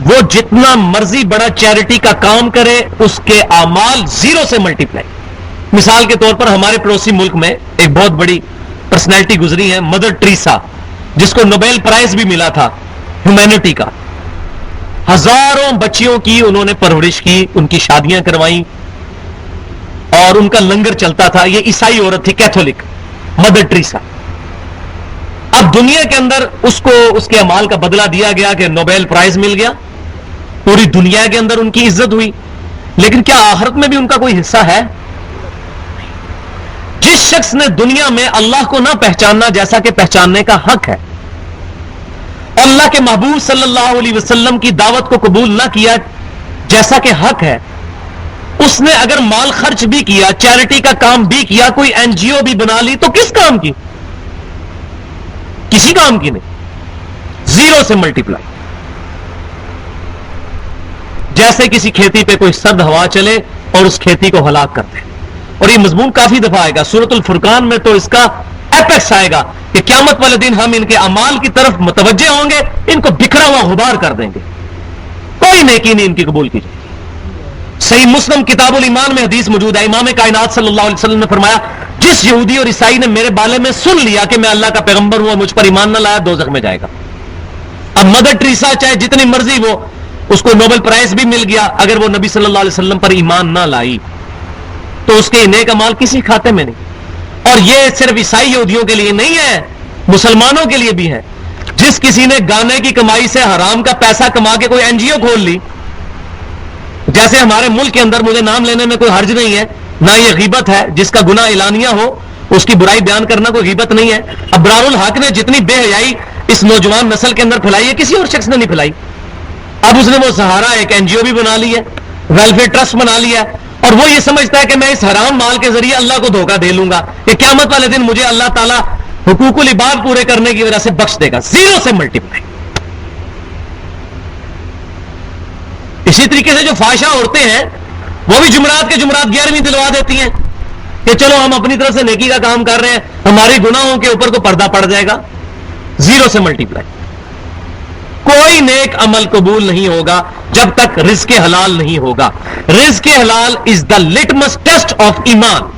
وہ جتنا مرضی بڑا چیریٹی کا کام کرے اس کے اعمال زیرو سے ملٹیپلائی. مثال کے طور پر ہمارے پڑوسی ملک میں ایک بہت بڑی پرسنالٹی گزری ہے، مدر ٹریسا، جس کو نوبیل پرائز بھی ملا تھا ہیومینٹی کا. ہزاروں بچیوں کی انہوں نے پرورش کی، ان کی شادیاں کروائیں اور ان کا لنگر چلتا تھا. یہ عیسائی عورت تھی، کیتھولک، مدر ٹریسا. اب دنیا کے اندر اس کو اس کے اعمال کا بدلہ دیا گیا کہ نوبیل پرائز مل گیا، پوری دنیا کے اندر ان کی عزت ہوئی. لیکن کیا آخرت میں بھی ان کا کوئی حصہ ہے؟ جس شخص نے دنیا میں اللہ کو نہ پہچاننا جیسا کہ پہچاننے کا حق ہے، اللہ کے محبوب صلی اللہ علیہ وسلم کی دعوت کو قبول نہ کیا جیسا کہ حق ہے، اس نے اگر مال خرچ بھی کیا، چیریٹی کا کام بھی کیا، کوئی این جی او بھی بنا لی، تو کس کام کی؟ کسی کام کی نہیں، زیرو سے ملٹیپلائی. جیسے کسی کھیتی پہ کوئی سرد ہوا چلے اور اس کھیتی کو ہلاک کر دے. اور یہ مضمون کافی دفعہ آئے گا سورۃ الفرقان میں، تو اس کا ایپیکس آئے گا کہ قیامت والے دن ہم ان کے اعمال کی طرف متوجہ ہوں گے، ان کو بکھرا ہوا غبار کر دیں گے، کوئی نیکی نہیں ان کی قبول کی جائے گی. صحیح مسلم کتاب الایمان میں حدیث موجود ہے، امام کائنات صلی اللہ علیہ وسلم نے فرمایا جس یہودی اور عیسائی نے میرے بارے میں سن لیا کہ میں اللہ کا پیغمبر ہوں اور مجھ پر ایمان نہ لایا، دوزخ میں جائے گا. اب مدر ٹریسا چاہے جتنی مرضی وہ، اس کو نوبل پرائز بھی مل گیا، اگر وہ نبی صلی اللہ علیہ وسلم پر ایمان نہ لائی تو اس کے نیک اعمال کسی کھاتے میں نہیں. اور یہ صرف عیسائی یہودیوں کے لیے نہیں ہے، مسلمانوں کے لیے بھی ہے. جس کسی نے گانے کی کمائی سے حرام کا پیسہ کما کے کوئی این جی او کھول لی، جیسے ہمارے ملک کے اندر، مجھے نام لینے میں کوئی حرج نہیں ہے، نہ یہ غیبت ہے، جس کا گناہ اعلانیہ ہو اس کی برائی بیان کرنا کوئی غیبت نہیں ہے. ابرار الحق نے جتنی بے حیائی اس نوجوان نسل کے اندر پھیلائی ہے، کسی اور شخص نے نہیں پھیلائی. اب اس نے وہ سہارا ایک این جی او بھی بنا لی ہے، ویلفیئر ٹرسٹ بنا لیا ہے، اور وہ یہ سمجھتا ہے کہ میں اس حرام مال کے ذریعے اللہ کو دھوکہ دے لوں گا کہ قیامت والے دن مجھے اللہ تعالیٰ حقوق العباد پورے کرنے کی وجہ سے بخش دے گا. زیرو سے ملٹیپلائی. اسی طریقے سے جو فحشا عورتیں ہیں وہ بھی جمعرات کے جمعرات 11ویں دلوا دیتی ہیں کہ چلو ہم اپنی طرف سے نیکی کا کام کر رہے ہیں، ہماری گناہوں کے اوپر کو پردہ پڑ جائے گا. زیرو سے ملٹیپلائی. کوئی نیک عمل قبول نہیں ہوگا جب تک رزق حلال نہیں ہوگا. رزق حلال از دا لٹمس ٹیسٹ آف ایمان.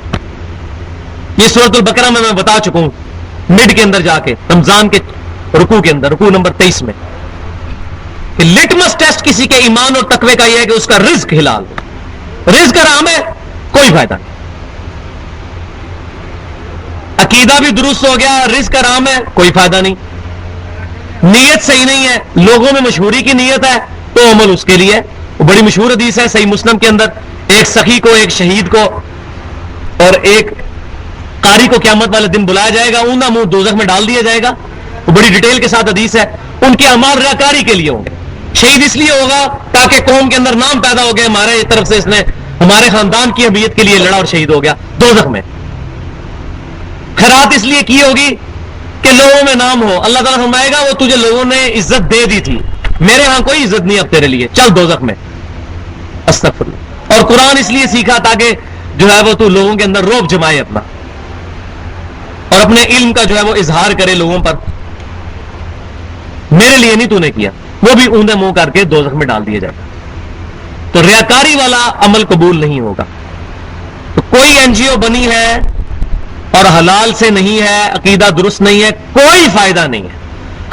یہ سورۃ البقرہ میں بتا چکا ہوں مڈ کے اندر جا کے، رمضان کے رکوع کے اندر، رکوع نمبر 23 میں، کہ لٹمس ٹیسٹ کسی کے ایمان اور تقوی کا یہ ہے کہ اس کا رزق حلال ہو. رزق حرام ہے، کوئی فائدہ نہیں. عقیدہ بھی درست ہو گیا، رزق حرام ہے، کوئی فائدہ نہیں. نیت صحیح نہیں ہے، لوگوں میں مشہوری کی نیت ہے، تو عمل اس کے لیے. وہ بڑی مشہور حدیث ہے صحیح مسلم کے اندر، ایک سخی کو، ایک شہید کو اور ایک قاری کو قیامت والے دن بلایا جائے گا، اوندا منہ دوزخ میں ڈال دیا جائے گا. وہ بڑی ڈیٹیل کے ساتھ حدیث ہے. ان کے اعمال ریاکاری کے لیے ہوں گے. شہید اس لیے ہوگا تاکہ قوم کے اندر نام پیدا ہو گیا، ہمارے طرف سے اس نے ہمارے خاندان کی حمیت کے لیے لڑا اور شہید ہو گیا، دوزخ میں. خیرات اس لیے کی ہوگی کہ لوگوں میں نام ہو. اللہ تعالیٰ فرمائے گا وہ تجھے لوگوں نے عزت دے دی تھی، میرے ہاں کوئی عزت نہیں اب تیرے لیے، چل دوزخ میں. استغفر اللہ. اور قرآن اس لیے سیکھا تاکہ جو ہے وہ تو لوگوں کے اندر روب جمائے اپنا، اور اپنے علم کا جو ہے وہ اظہار کرے لوگوں پر. میرے لیے نہیں تو نے کیا، وہ بھی اوندے منہ کر کے دوزخ میں ڈال دیا جائے گا. تو ریاکاری والا عمل قبول نہیں ہوگا. تو کوئی این جی او بنی ہے اور حلال سے نہیں ہے، عقیدہ درست نہیں ہے، کوئی فائدہ نہیں ہے.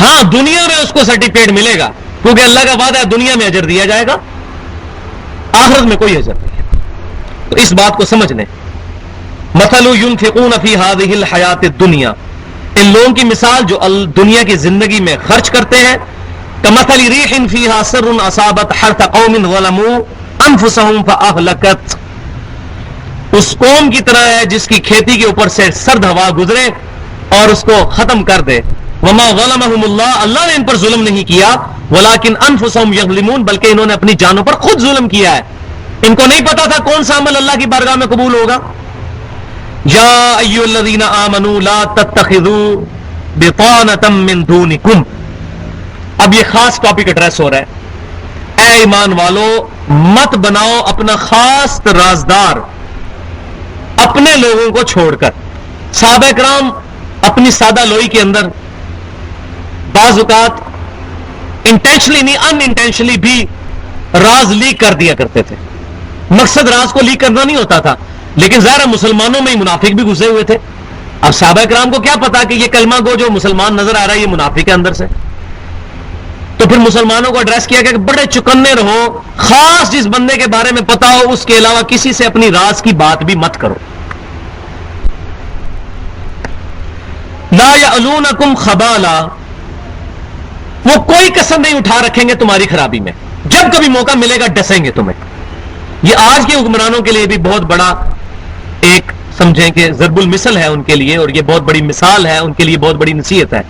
ہاں دنیا میں اس کو سرٹیفکیٹ ملے گا کیونکہ اللہ کا وعدہ ہے دنیا میں اجر دیا جائے گا، آخرت میں کوئی اجر نہیں ہے. تو اس بات کو سمجھ لیں. مثل ينفقون في هذه الحیات الدنیا، ان لوگوں کی مثال جو دنیا کی زندگی میں خرچ کرتے ہیں، كمثل ريح فيها سر اصابت حرث قوم ظلموا انفسهم فاهلكت، اس قوم کی طرح ہے جس کی کھیتی کے اوپر سے سرد ہوا گزرے اور اس کو ختم کر دے. وما ظلمهم اللہ، اللہ نے ان پر ظلم نہیں کیا، ولكن انفسهم يظلمون، بلکہ انہوں نے اپنی جانوں پر خود ظلم کیا ہے. ان کو نہیں پتا تھا کون سا عمل اللہ کی بارگاہ میں قبول ہوگا. یا ایھا الذین آمنوا لا تتخذوا بطانة من دونکم. اب یہ خاص ٹاپک ایڈریس ہو رہا ہے. اے ایمان والو، مت بناؤ اپنا خاص رازدار اپنے لوگوں کو چھوڑ کر. صحابہ کرام اپنی سادہ لوئی کے اندر بعض اوقات انٹینشنلی نہیں ان انٹینشنلی بھی راز لیک کر دیا کرتے تھے. مقصد راز کو لیک کرنا نہیں ہوتا تھا، لیکن ظاہر مسلمانوں میں ہی منافق بھی گھسے ہوئے تھے. اب صحابہ کرام کو کیا پتا کہ یہ کلمہ گو جو مسلمان نظر آ رہا ہے یہ منافق ہے اندر سے. تو پھر مسلمانوں کو ایڈریس کیا گیا کہ بڑے چکنے رہو، خاص جس بندے کے بارے میں پتا ہو اس کے علاوہ کسی سے اپنی راز کی بات بھی مت کرو. لا یعلونکم خبالا، وہ کوئی کسر نہیں اٹھا رکھیں گے تمہاری خرابی میں، جب کبھی موقع ملے گا ڈسیں گے تمہیں. یہ آج کے حکمرانوں کے لیے بھی بہت بڑا ایک سمجھیں کہ ضرب المثل ہے ان کے لیے، اور یہ بہت بڑی مثال ہے ان کے لیے، بہت بڑی نصیحت ہے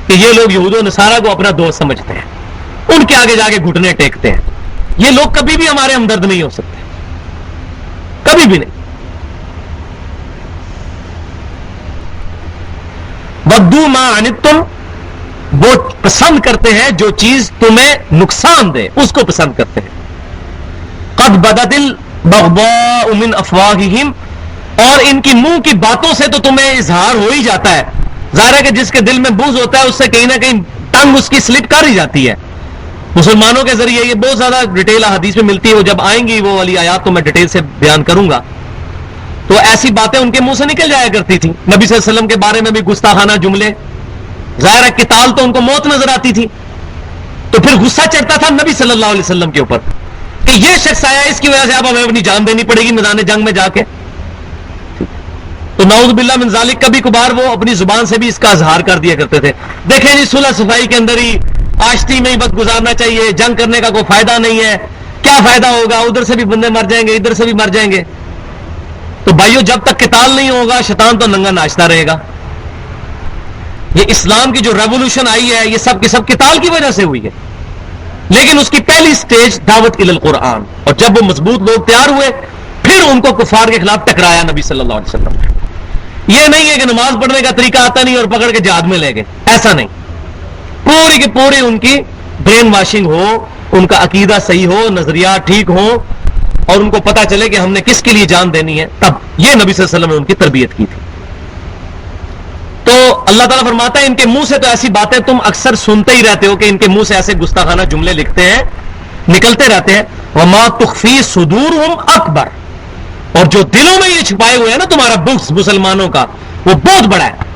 کہ یہ لوگ یہود و نصارہ کو اپنا دوست سمجھتے ہیں، ان کے آگے جا کے گھٹنے ٹیکتے ہیں. یہ لوگ کبھی بھی ہمارے ہمدرد نہیں ہو سکتے. کبھی بھی نہیں. وَدُّوا مَا عَنِتُّمْ، وہ پسند کرتے ہیں جو چیز تمہیں نقصان دے، اس کو پسند کرتے ہیں. قَدْ بَدَتِ الْبَغْضَاءُ مِنْ أَفْوَاهِهِمْ، اور ان کی منہ کی باتوں سے تو تمہیں اظہار ہو ہی جاتا ہے. ظاہر ہے کہ جس کے دل میں بغض ہوتا ہے اس سے کہیں نہ کہیں ٹنگ اس کی سلپ کر ہی جاتی ہے. مسلمانوں کے ذریعے یہ بہت زیادہ ڈیٹیل حدیث میں ملتی ہے، وہ جب آئیں گی وہ والی آیات تو میں ڈیٹیل سے بیان کروں گا. تو ایسی باتیں ان کے منہ سے نکل جایا کرتی تھی. نبی صلی اللہ علیہ وسلم کے بارے میں بھی گستاخانہ جملے، ظاہر ہے قتال تو ان کو موت نظر آتی تھی، تو پھر غصہ چڑھتا تھا نبی صلی اللہ علیہ وسلم کے اوپر کہ یہ شخص آیا، اس کی وجہ سے اب ہمیں اپنی جان دینی پڑے گی میدان جنگ میں جا کے. تو نعوذ باللہ من ذالک، کبھی کبھار وہ اپنی زبان سے بھی اس کا اظہار کر دیا کرتے تھے. دیکھیں جی صلح صفائی کے اندر ہی آشتی میں ہی وقت گزارنا چاہیے، جنگ کرنے کا کوئی فائدہ نہیں ہے، کیا فائدہ ہوگا، ادھر سے بھی بندے مر جائیں گے ادھر سے بھی مر جائیں گے. تو بھائیو جب تک قتال نہیں ہوگا شیطان تو ننگا ناچتا رہے گا. یہ اسلام کی جو ریولوشن آئی ہے یہ سب کی سب قتال کی وجہ سے ہوئی ہے، لیکن اس کی پہلی سٹیج دعوت الی القرآن، اور جب وہ مضبوط لوگ تیار ہوئے پھر ان کو کفار کے خلاف ٹکرایا نبی صلی اللہ علیہ وسلم. یہ نہیں ہے کہ نماز پڑھنے کا طریقہ آتا نہیں اور پکڑ کے جہاد میں لے گئے، ایسا نہیں. پوری کی پوری ان کی برین واشنگ ہو، ان کا عقیدہ صحیح ہو، نظریات ٹھیک ہو، اور ان کو پتا چلے کہ ہم نے کس کے لیے جان دینی ہے. تب یہ نبی صلی اللہ علیہ وسلم نے ان کی تربیت کی تھی. تو اللہ تعالیٰ فرماتا ہے ان کے منہ سے تو ایسی باتیں تم اکثر سنتے ہی رہتے ہو کہ ان کے منہ سے ایسے گستاخانہ جملے لکھتے ہیں، نکلتے رہتے ہیں. وما تخفی صدورہم اکبر، اور جو دلوں میں یہ چھپائے ہوئے ہیں نا تمہارا بغض مسلمانوں کا، وہ بہت بڑا ہے.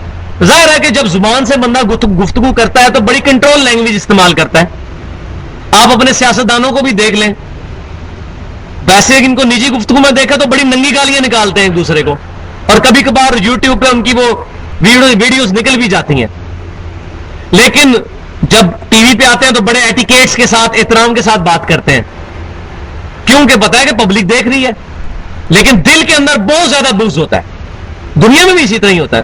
ظاہر ہے کہ جب زبان سے بندہ گفتگو کرتا ہے تو بڑی کنٹرول لینگویج استعمال کرتا ہے. آپ اپنے سیاستدانوں کو بھی دیکھ لیں، ویسے ان کو نجی گفتگو میں دیکھا تو بڑی ننگی گالیاں نکالتے ہیں ایک دوسرے کو، اور کبھی کبھار یوٹیوب پہ ان کی وہ ویڈیوز نکل بھی جاتی ہیں. لیکن جب ٹی وی پہ آتے ہیں تو بڑے ایٹیکیٹس کے ساتھ، احترام کے ساتھ بات کرتے ہیں، کیونکہ پتا ہے کہ پبلک دیکھ رہی ہے. لیکن دل کے اندر بہت زیادہ بغض ہوتا ہے، دنیا میں بھی اسی طرح ہی ہوتا ہے.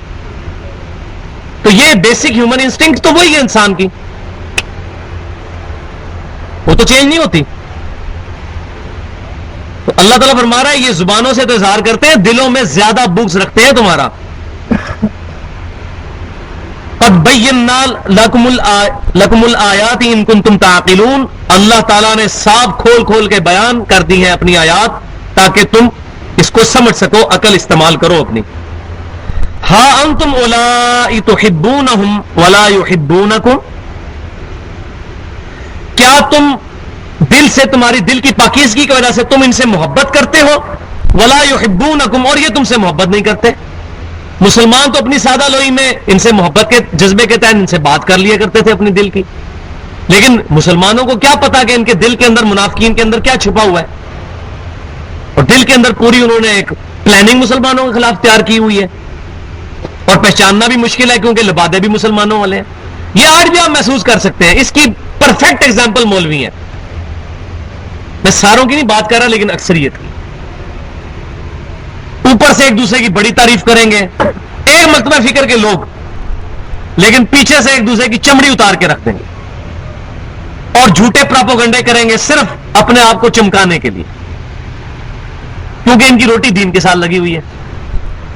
تو یہ بیسک ہیومن انسٹنکٹ تو وہی ہے انسان کی، وہ تو چینج نہیں ہوتی. تو اللہ تعالیٰ فرما رہا ہے یہ زبانوں سے تو اظہار کرتے ہیں، دلوں میں زیادہ بغض رکھتے ہیں تمہارا. قد بینا لکم الآیات ان کنتم تعقلون، اللہ تعالیٰ نے صاف کھول کھول کے بیان کر دی ہیں اپنی آیات تاکہ تم اس کو سمجھ سکو، عقل استعمال کرو اپنی. ہا انتم اولائی تحبونہم ولا یحبونکم، کیا تم دل سے، تمہاری دل کی پاکیزگی کی وجہ سے تم ان سے محبت کرتے ہو، ولا یحبونکم، اور یہ تم سے محبت نہیں کرتے. مسلمان تو اپنی سادہ لوئی میں ان سے محبت کے جذبے کے تحت ان سے بات کر لیا کرتے تھے اپنی دل کی، لیکن مسلمانوں کو کیا پتا کہ ان کے دل کے اندر، منافقین کے اندر کیا چھپا ہوا ہے. اور دل کے اندر پوری انہوں نے ایک پلاننگ مسلمانوں کے خلاف تیار کی ہوئی ہے، اور پہچاننا بھی مشکل ہے کیونکہ لبادے بھی مسلمانوں والے ہیں. یہ آج بھی آپ محسوس کر سکتے ہیں. اس کی پرفیکٹ ایگزامپل مولوی ہیں. میں ساروں کی نہیں بات کر رہا لیکن اکثریت کی. اوپر سے ایک دوسرے کی بڑی تعریف کریں گے، ایک مرتبہ فکر کے لوگ، لیکن پیچھے سے ایک دوسرے کی چمڑی اتار کے رکھ دیں گے اور جھوٹے پراپوگنڈے کریں گے صرف اپنے آپ کو چمکانے کے لیے، کیونکہ ان کی روٹی دین کے ساتھ لگی ہوئی ہے.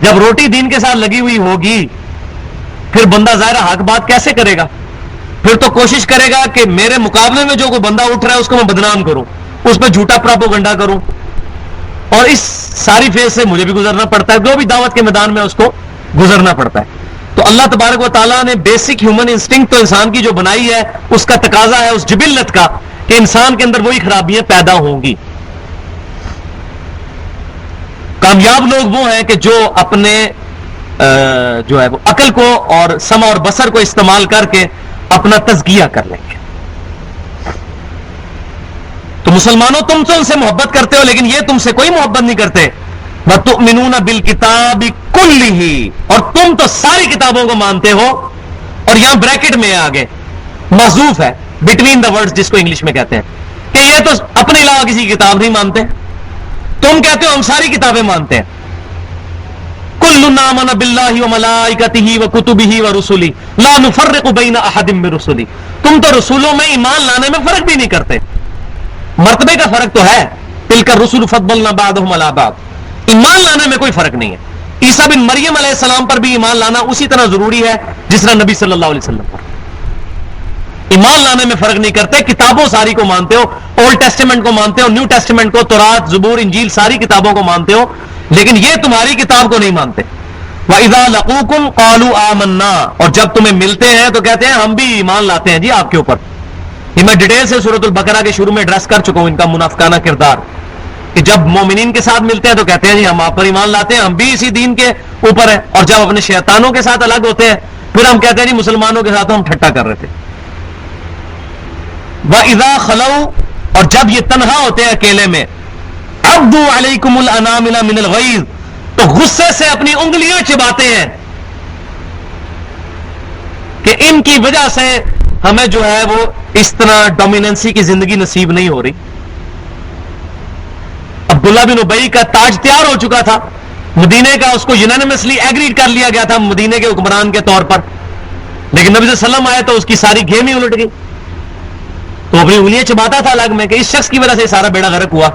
جب روٹی دین کے ساتھ لگی ہوئی ہوگی پھر بندہ ظاہر حق بات کیسے کرے گا؟ پھر تو کوشش کرے گا کہ میرے مقابلے میں جو کوئی بندہ اٹھ رہا ہے اس کو میں بدنام کروں، اس پہ جھوٹا پراپوگنڈا کروں، اور اس ساری فیز سے مجھے بھی گزرنا پڑتا ہے، جو بھی دعوت کے میدان میں اس کو گزرنا پڑتا ہے. تو اللہ تبارک و تعالیٰ نے بیسک ہیومن انسٹنکٹ تو انسان کی جو بنائی ہے اس کا تقاضا ہے اس جبلت کا کہ انسان کے اندر وہی خرابیاں پیدا ہوں گی. کامیاب لوگ وہ ہیں کہ جو اپنے جو ہے وہ عقل کو اور سمع اور بصر کو استعمال کر کے اپنا تزکیہ کر لیں گے. تو مسلمانوں تم تو ان سے محبت کرتے ہو لیکن یہ تم سے کوئی محبت نہیں کرتے. وَتُؤْمِنُونَ بِالْكِتَابِ كُلِّهِ، اور تم تو ساری کتابوں کو مانتے ہو. اور یہاں بریکٹ میں آگے محذوف ہے بٹوین دا ورڈز، جس کو انگلش میں کہتے ہیں کہ یہ تو اپنے علاوہ کسی کتاب نہیں مانتے. تم کہتے ہو ہم ساری کتابیں مانتے ہیں. كُلٌّ آمَنَ بِاللَّهِ وَمَلَائِكَتِهِ وَكُتُبِهِ وَرُسُلِهِ لَا نُفَرِّقُ بَيْنَ أَحَدٍ مِّن رُسُلِهِ، تم تو رسولوں میں ایمان لانے میں فرق بھی نہیں کرتے. مرتبے کا فرق تو ہے، تِلْكَ الرُّسُلُ فَضَّلْنَا بَعْضَهُمْ عَلَىٰ بَعْضٍ، ایمان لانے میں کوئی فرق نہیں ہے. عیسیٰ بن مریم علیہ السلام پر بھی ایمان لانا اسی طرح ضروری ہے جس طرح نبی صلی اللہ علیہ وسلم پر. ایمان لانے میں فرق نہیں کرتے. کتابوں ساری کو مانتے ہو, اولڈ ٹیسٹیمنٹ کو مانتے ہو, نیو ٹیسٹیمنٹ کو, تورات, زبور, انجیل, ساری کتابوں کو مانتے ہو, لیکن یہ تمہاری کتاب کو نہیں مانتے. وَإِذَا لَقُوكُمْ قَالُوا آمَنَّا, اور جب تمہیں ملتے ہیں تو کہتے ہیں ہم بھی ایمان لاتے ہیں جی آپ کے اوپر. یہ میں ڈیٹیل سے سورۃ البقرہ کے شروع میں ایڈریس کر چکا ہوں ان کا منافقانہ کردار, کہ جب مومنین کے ساتھ ملتے ہیں تو کہتے ہیں جی ہم آپ پر ایمان لاتے ہیں, ہم بھی اسی دین کے اوپر ہیں, اور جب اپنے شیطانوں کے ساتھ الگ ہوتے ہیں پھر ہم کہتے ہیں جی مسلمانوں کے ساتھ ہم ٹھٹا کر رہے تھے. وَإِذَا خَلَوْا, اور جب یہ تنہا ہوتے ہیں اکیلے میں, عَضُّوا عَلَيْكُمُ الْأَنَامِلَ مِنَ الْغَيْظِ, تو غصے سے اپنی انگلیاں چباتے ہیں کہ ان کی وجہ سے ہمیں جو ہے وہ اس طرح ڈومیننسی کی زندگی نصیب نہیں ہو رہی. عبداللہ بن ابی کا تاج تیار ہو چکا تھا مدینے کا, اس کو یونانیمسلی ایگریڈ کر لیا گیا تھا مدینے کے حکمران کے طور پر, لیکن نبی صلی اللہ علیہ وسلم آئے تو اس کی ساری گیم ہی الٹ گئی. تو اپنی انگلیاں چباتا تھا الگ میں کہ اس شخص کی وجہ سے سارا بیڑا غرق ہوا,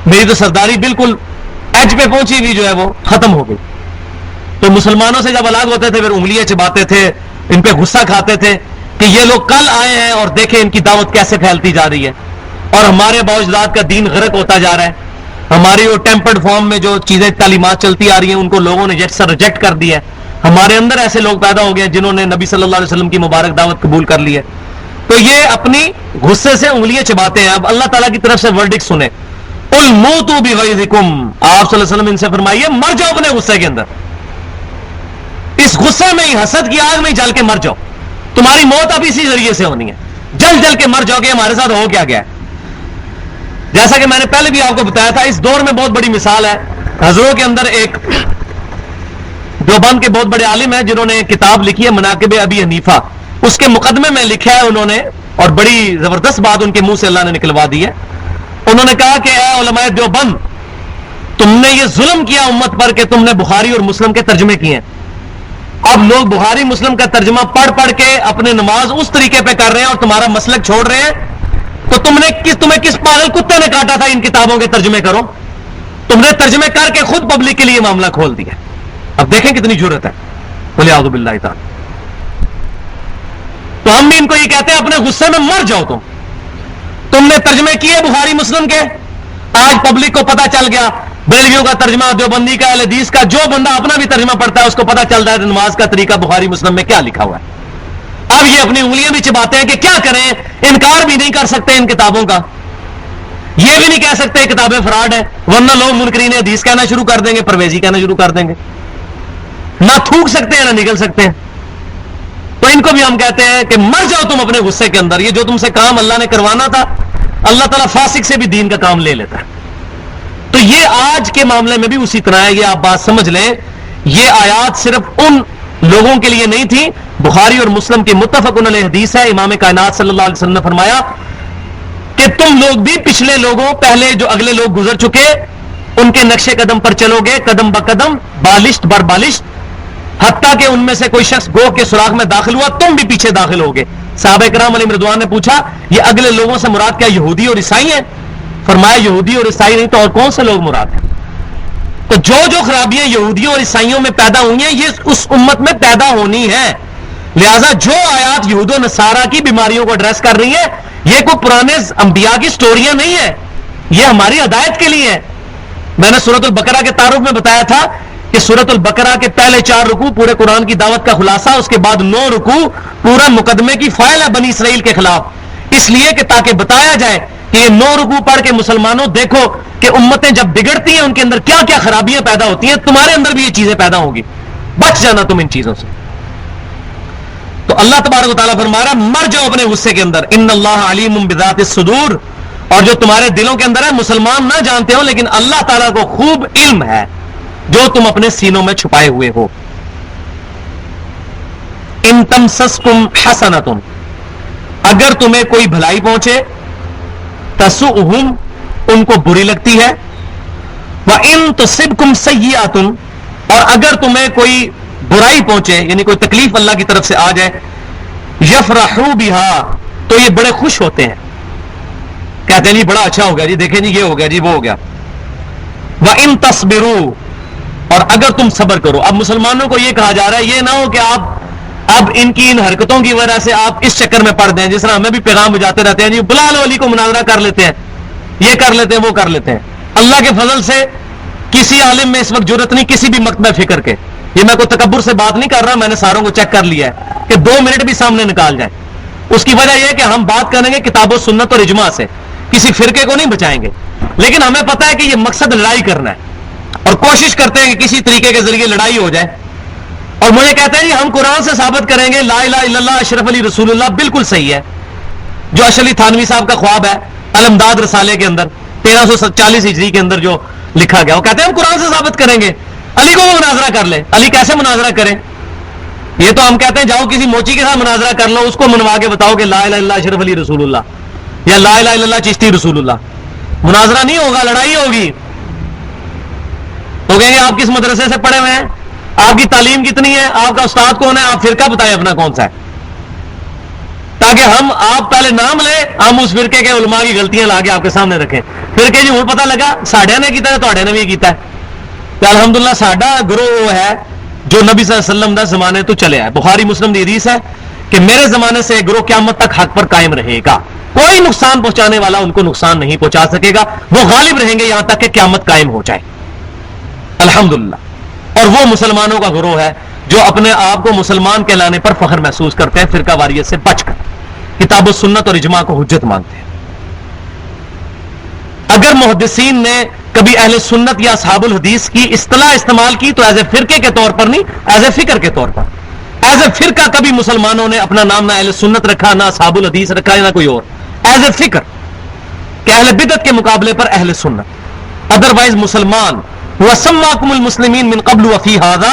میری تو سرداری بالکل ایج پہ پہنچی ہوئی جو ہے وہ ختم ہو گئی. تو مسلمانوں سے جب الگ ہوتے تھے پھر انگلیاں چباتے تھے, ان پہ غصہ کھاتے تھے کہ یہ لوگ کل آئے ہیں اور دیکھیں ان کی دعوت کیسے پھیلتی جا رہی ہے, اور ہمارے باوجداد کا دین غرق ہوتا جا رہا ہے. ہماری وہ ٹیمپرڈ فارم میں جو چیزیں تعلیمات چلتی آ رہی ہیں ان کو لوگوں نے ریجیکٹ کر دیا ہے. ہمارے اندر ایسے لوگ پیدا ہو گئے جنہوں نے نبی صلی اللہ علیہ وسلم کی مبارک دعوت قبول کر لی ہے. تو یہ اپنی غصے سے انگلیاں چباتے ہیں. اب اللہ تعالیٰ کی طرف سے ورڈک سنیں, قُلْ مُوتُوا بِغَيْظِكُمْ, آپ صلی اللہ علیہ وسلم ان سے فرمائیے مر جاؤ اپنے غصے کے اندر, اس غصے میں ہی, حسد کی آگ میں ہی جل کے مر جاؤ. تمہاری موت اب اسی ذریعے سے ہونی ہے, جل جل کے مر جاؤ گے. ہمارے ساتھ ہو کیا گیا ہے, جیسا کہ میں نے پہلے بھی آپ کو بتایا تھا, اس دور میں بہت بڑی مثال ہے. حضروں کے اندر ایک دیوبند کے بہت بڑے عالم ہیں جنہوں نے کتاب لکھی ہے مناقب ابی حنیفہ, اس کے مقدمے میں لکھا ہے انہوں نے, اور بڑی زبردست بات ان کے منہ سے اللہ نے نکلوا دی ہے. انہوں نے کہا کہ اے علماء دیوبند, تم نے یہ ظلم کیا امت پر کہ تم نے بخاری اور مسلم کے ترجمے کیے ہیں. اب لوگ بخاری مسلم کا ترجمہ پڑھ پڑھ کے اپنے نماز اس طریقے پہ کر رہے ہیں اور تمہارا مسلک چھوڑ رہے ہیں. تو تمہیں کس پاگل کتے نے کاٹا تھا ان کتابوں کے ترجمے کرو؟ تم نے ترجمے کر کے خود پبلک کے لیے معاملہ کھول دیا. اب دیکھیں کتنی جرت ہے. بولے اعوذ باللہ تعالی. تو ہم بھی ان کو یہ کہتے ہیں اپنے غصے میں مر جاؤ. تم نے ترجمے کیے بخاری مسلم کے, آج پبلک کو پتا چل گیا بریلویوں کا ترجمہ, دیوبندی کا, اہل حدیث کا, جو بندہ اپنا بھی ترجمہ پڑھتا ہے اس کو پتا چلتا ہے نماز کا طریقہ بخاری مسلم میں کیا لکھا ہوا ہے. اب یہ اپنی انگلیاں بھی چباتے ہیں کہ کیا کریں, انکار بھی نہیں کر سکتے ان کتابوں کا, یہ بھی نہیں کہہ سکتے کتابیں فراڈ ہیں, ورنہ لوگ منکرین حدیث کہنا شروع کر دیں گے, پرویزی کہنا شروع کر دیں گے. نہ تھوک سکتے ہیں نہ نکل سکتے ہیں. تو ان کو بھی ہم کہتے ہیں کہ مر جاؤ تم اپنے غصے کے اندر. یہ جو تم سے کام اللہ نے کروانا تھا, اللہ تعالیٰ فاسق سے بھی دین کا کام لے لیتا ہے. تو یہ آج کے معاملے میں بھی اسی طرح ہے. یہ آپ بات سمجھ لیں, یہ آیات صرف ان لوگوں کے لیے نہیں تھی. بخاری اور مسلم کی متفق علیہ حدیث ہے, امام کائنات صلی اللہ علیہ وسلم نے فرمایا کہ تم لوگ بھی پچھلے لوگوں, پہلے جو اگلے لوگ گزر چکے, ان کے نقشے قدم پر چلو گے, قدم بقدم, بالشت بر بالشت, حتیٰ کہ ان میں سے کوئی شخص گوہ کے سوراخ میں داخل ہوا تم بھی پیچھے داخل ہوگے. صحابہ کرام علیہ رضوان نے پوچھا یہ اگلے لوگوں سے مراد کیا یہودی اور عیسائی ہیں؟ فرمایا یہودی اور عیسائی نہیں تو اور کون سے لوگ مراد ہیں؟ تو جو خرابیاں یہودیوں اور عیسائیوں میں پیدا ہوئی ہیں یہ اس امت میں پیدا ہونی ہے. لہذا جو آیات یہود و نصارہ کی بیماریوں کو ایڈریس کر رہی ہیں یہ کوئی پرانے انبیاء کی سٹوریاں نہیں ہیں, یہ ہماری ہدایت کے لیے ہے. میں نے سورۃ البقرہ کے تعارف میں بتایا تھا کہ سورۃ البقرہ کے پہلے 4 رکوع پورے قرآن کی دعوت کا خلاصہ, اس کے بعد 9 رکوع پورا مقدمے کی فائل ہے بنی اسرائیل کے خلاف, اس لیے کہ تاکہ بتایا جائے کہ یہ 9 رکوع پڑھ کے مسلمانوں دیکھو کہ امتیں جب بگڑتی ہیں ان کے اندر کیا کیا خرابیاں پیدا ہوتی ہیں, تمہارے اندر بھی یہ چیزیں پیدا ہوں گی, بچ جانا تم ان چیزوں سے. تو اللہ تبارک و تعالیٰ فرما رہا مر جاؤ اپنے غصے کے اندر. ان اللہ علیم بذات الصدور, اور جو تمہارے دلوں کے اندر ہے مسلمان نہ جانتے ہو لیکن اللہ تعالیٰ کو خوب علم ہے جو تم اپنے سینوں میں چھپائے ہوئے ہو. ان تمسسکم حسنۃ, اگر تمہیں کوئی بھلائی پہنچے, تسؤہم, ان کو بری لگتی ہے, وان تصبکم سیئۃ, اور اگر تمہیں کوئی برائی پہنچے یعنی کوئی تکلیف اللہ کی طرف سے آ جائے, یفرحوا بها, تو یہ بڑے خوش ہوتے ہیں, کہتے ہیں جی بڑا اچھا ہو گیا جی, دیکھیں جی یہ ہو گیا جی وہ ہو گیا. وَإِن تَصْبِرُوا، اور اگر تم صبر کرو. اب مسلمانوں کو یہ کہا جا رہا ہے یہ نہ ہو کہ آپ اب ان کی ان حرکتوں کی وجہ سے آپ اس چکر میں پڑ دیں، جس طرح ہمیں بھی پیغام بجاتے رہتے ہیں جی بلال ولی کو مناظرہ کر لیتے ہیں، یہ کر لیتے ہیں، وہ کر لیتے ہیں. اللہ کے فضل سے کسی عالم میں اس وقت جرت نہیں کسی بھی مکتبہ فکر کے، یہ میں کوئی تکبر سے بات نہیں کر رہا، میں نے ساروں کو چیک کر لیا ہے کہ 2 منٹ بھی سامنے نکال جائیں. اس کی وجہ یہ ہے کہ ہم بات کریں گے کتاب و سنت اور اجماع سے، کسی فرقے کو نہیں بچائیں گے. لیکن ہمیں پتہ ہے کہ یہ مقصد لڑائی کرنا ہے اور کوشش کرتے ہیں کہ کسی طریقے کے ذریعے لڑائی ہو جائے. اور مجھے کہتے ہیں جی ہم قرآن سے ثابت کریں گے لا الہ الا اللہ اشرف علی رسول اللہ. بالکل صحیح ہے، جو اشرف علی تھانوی صاحب کا خواب ہے علمداد رسالے کے اندر 1340 ہجری کے اندر جو لکھا گیا، وہ کہتے ہیں ہم قرآن سے ثابت کریں گے. علی کو وہ مناظرہ کر لے. علی کیسے مناظرہ کریں؟ یہ تو ہم کہتے ہیں جاؤ کسی موچی کے ساتھ مناظرہ کر لو، اس کو منوا کے بتاؤ کہ لا الہ الا اللہ اشرف علی رسول اللہ یا لا الہ الا اللہ چشتی رسول اللہ. مناظرہ نہیں ہوگا، لڑائی ہوگی. تو کہیں گے آپ کس مدرسے سے پڑھے ہوئے ہیں، آپ کی تعلیم کتنی ہے، آپ کا استاد کون ہے، آپ فرقہ بتائیں اپنا کون سا ہے، تاکہ ہم آپ پہلے نام لیں، ہم اس فرقے کے علماء کی غلطیاں لا کے آپ کے سامنے رکھیں. فرقے جی ہوں پتہ لگا ساڈے نے کیتا ہے تواڈے نے بھی کیتا ہے. تو الحمدللہ ساڈا گروہ ہے جو نبی صلی اللہ علیہ وسلم دا زمانے تو چلے ہے. بخاری مسلم دی حدیث ہے کہ میرے زمانے سے گروہ قیامت تک حق پر قائم رہے گا، کوئی نقصان پہنچانے والا ان کو نقصان نہیں پہنچا سکے گا، وہ غالب رہیں گے یہاں تک کہ قیامت قائم ہو جائے. الحمدللہ. اور وہ مسلمانوں کا گروہ ہے جو اپنے آپ کو مسلمان کہلانے پر فخر محسوس کرتے ہیں، فرقہ واریت سے بچ کر کتاب و سنت اور اجماع کو حجت مانتے ہیں. اگر محدثین نے کبھی اہل سنت یا اصحاب الحدیث کی اصطلاح استعمال کی تو ایز اے فرقے کے طور پر نہیں، ایز اے فکر کے طور پر. ایز اے فرقہ کبھی مسلمانوں نے اپنا نام نہ اہل سنت رکھا، نہ اصحاب الحدیث رکھا، نہ کوئی اور. ایز اے فکر کہ اہل بدعت کے مقابلے پر اہل سنت. ادروائز مسلمان وَسَمَّاكُمُ الْمُسْلِمِينَ مِن قَبْلُ وَفِي هَذَا،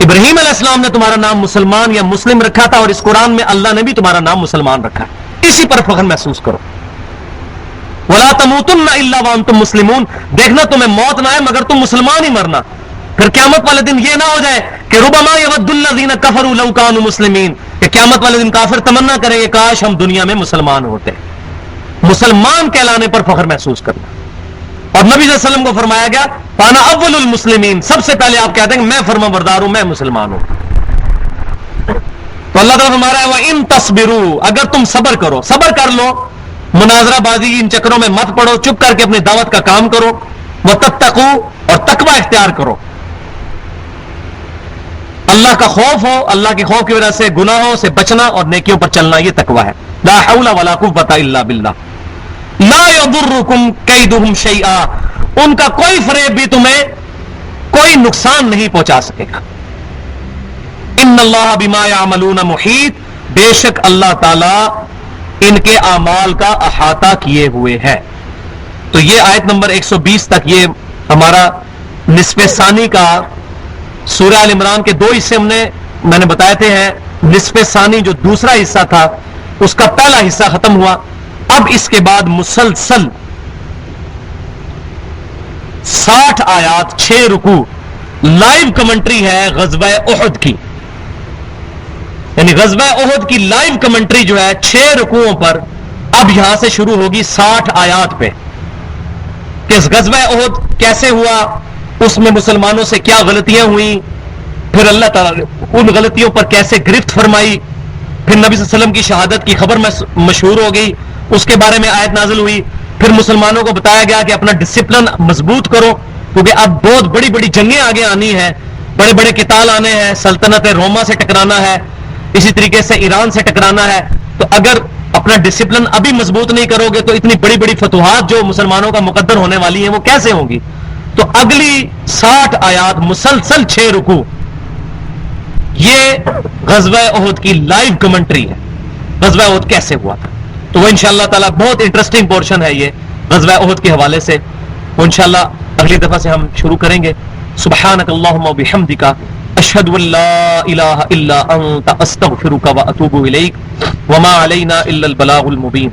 ابراہیم علیہ السلام نے تمہارا نام مسلمان یا مسلم رکھا تھا، اور اس قرآن میں اللہ نے بھی تمہارا نام مسلمان رکھا. اسی پر فخر محسوس کرو. وَلَا تَمُوتُنَّ إِلَّا وَأَنْتُمْ مُسْلِمُونَ، دیکھنا تمہیں موت نہ ہے مگر تم مسلمان ہی مرنا. پھر قیامت والے دن یہ نہ ہو جائے کہ رُبَمَا يَوَدُّ الَّذِينَ كَفَرُوا لَوْ كَانُوا مُسْلِمِينَ، کہ قیامت والے دن کافر تمنا کریں گے کاش ہم دنیا میں مسلمان ہوتے. مسلمان کہلانے پر فخر محسوس کرنا. اور نبی صلی اللہ علیہ وسلم کو فرمایا گیا فانا اول المسلمین، سب سے پہلے آپ کہتے ہیں کہ میں فرما بردار ہوں، میں مسلمان ہوں. تو اللہ تعالیٰ فرما رہا ہے وَإِن تَصْبِرُوا، اگر تم صبر کرو، صبر کر لو، مناظرہ بازی ان چکروں میں مت پڑو، چپ کر کے اپنی دعوت کا کام کرو. وَتَتَّقُوا، اور تقوی اختیار کرو. اللہ کا خوف ہو، اللہ کے خوف کی وجہ سے گناہوں سے بچنا اور نیکیوں پر چلنا، یہ تقوی ہے. لا حول ولا قوة الا باللہ. لا یضرکم کیدہم شیئا، ان کا کوئی فریب بھی تمہیں کوئی نقصان نہیں پہنچا سکے گا. ان اللہ بما یعملون محیط، بے شک اللہ تعالی ان کے اعمال کا احاطہ کیے ہوئے ہے. تو یہ آیت نمبر 120 تک یہ ہمارا نصف ثانی کا سورہ ال عمران کے 2 حصے میں نے بتائے تھے ہیں. نصف ثانی جو دوسرا حصہ تھا اس کا پہلا حصہ ختم ہوا. اب اس کے بعد مسلسل 60 آیات 6 رکوع لائیو کمنٹری ہے غزوہ احد کی. یعنی غزوہ احد کی لائیو کمنٹری جو ہے 6 رکوعوں پر اب یہاں سے شروع ہوگی 60 آیات پہ کہ غزوہ احد کیسے ہوا، اس میں مسلمانوں سے کیا غلطیاں ہوئیں، پھر اللہ تعالیٰ نے ان غلطیوں پر کیسے گرفت فرمائی، پھر نبی صلی اللہ علیہ وسلم کی شہادت کی خبر مشہور ہو گئی، اس کے بارے میں آیت نازل ہوئی. پھر مسلمانوں کو بتایا گیا کہ اپنا ڈسپلن مضبوط کرو کیونکہ اب بہت بڑی بڑی جنگیں آگے آنی ہیں، بڑے بڑے قتال آنے ہیں، سلطنت روما سے ٹکرانا ہے، اسی طریقے سے ایران سے ٹکرانا ہے. تو اگر اپنا ڈسپلن ابھی مضبوط نہیں کرو گے تو اتنی بڑی بڑی فتوحات جو مسلمانوں کا مقدر ہونے والی ہیں وہ کیسے ہوں گی. تو اگلی 60 آیات مسلسل 6 رکوع یہ غزوہ احد کی لائیو کمنٹری ہے، غزوہ احد کیسے ہوا تھا. تو وہ انشاءاللہ تعالی بہت انٹرسٹنگ پورشن ہے یہ غزوہ احد کے حوالے سے. وہ انشاءاللہ اگلی دفعہ سے ہم شروع کریں گے. سبحانک اللہم و بحمدک اشہد ان لا الہ الا انت استغفرک و اتوب الیک وما علینا الا البلاغ المبین.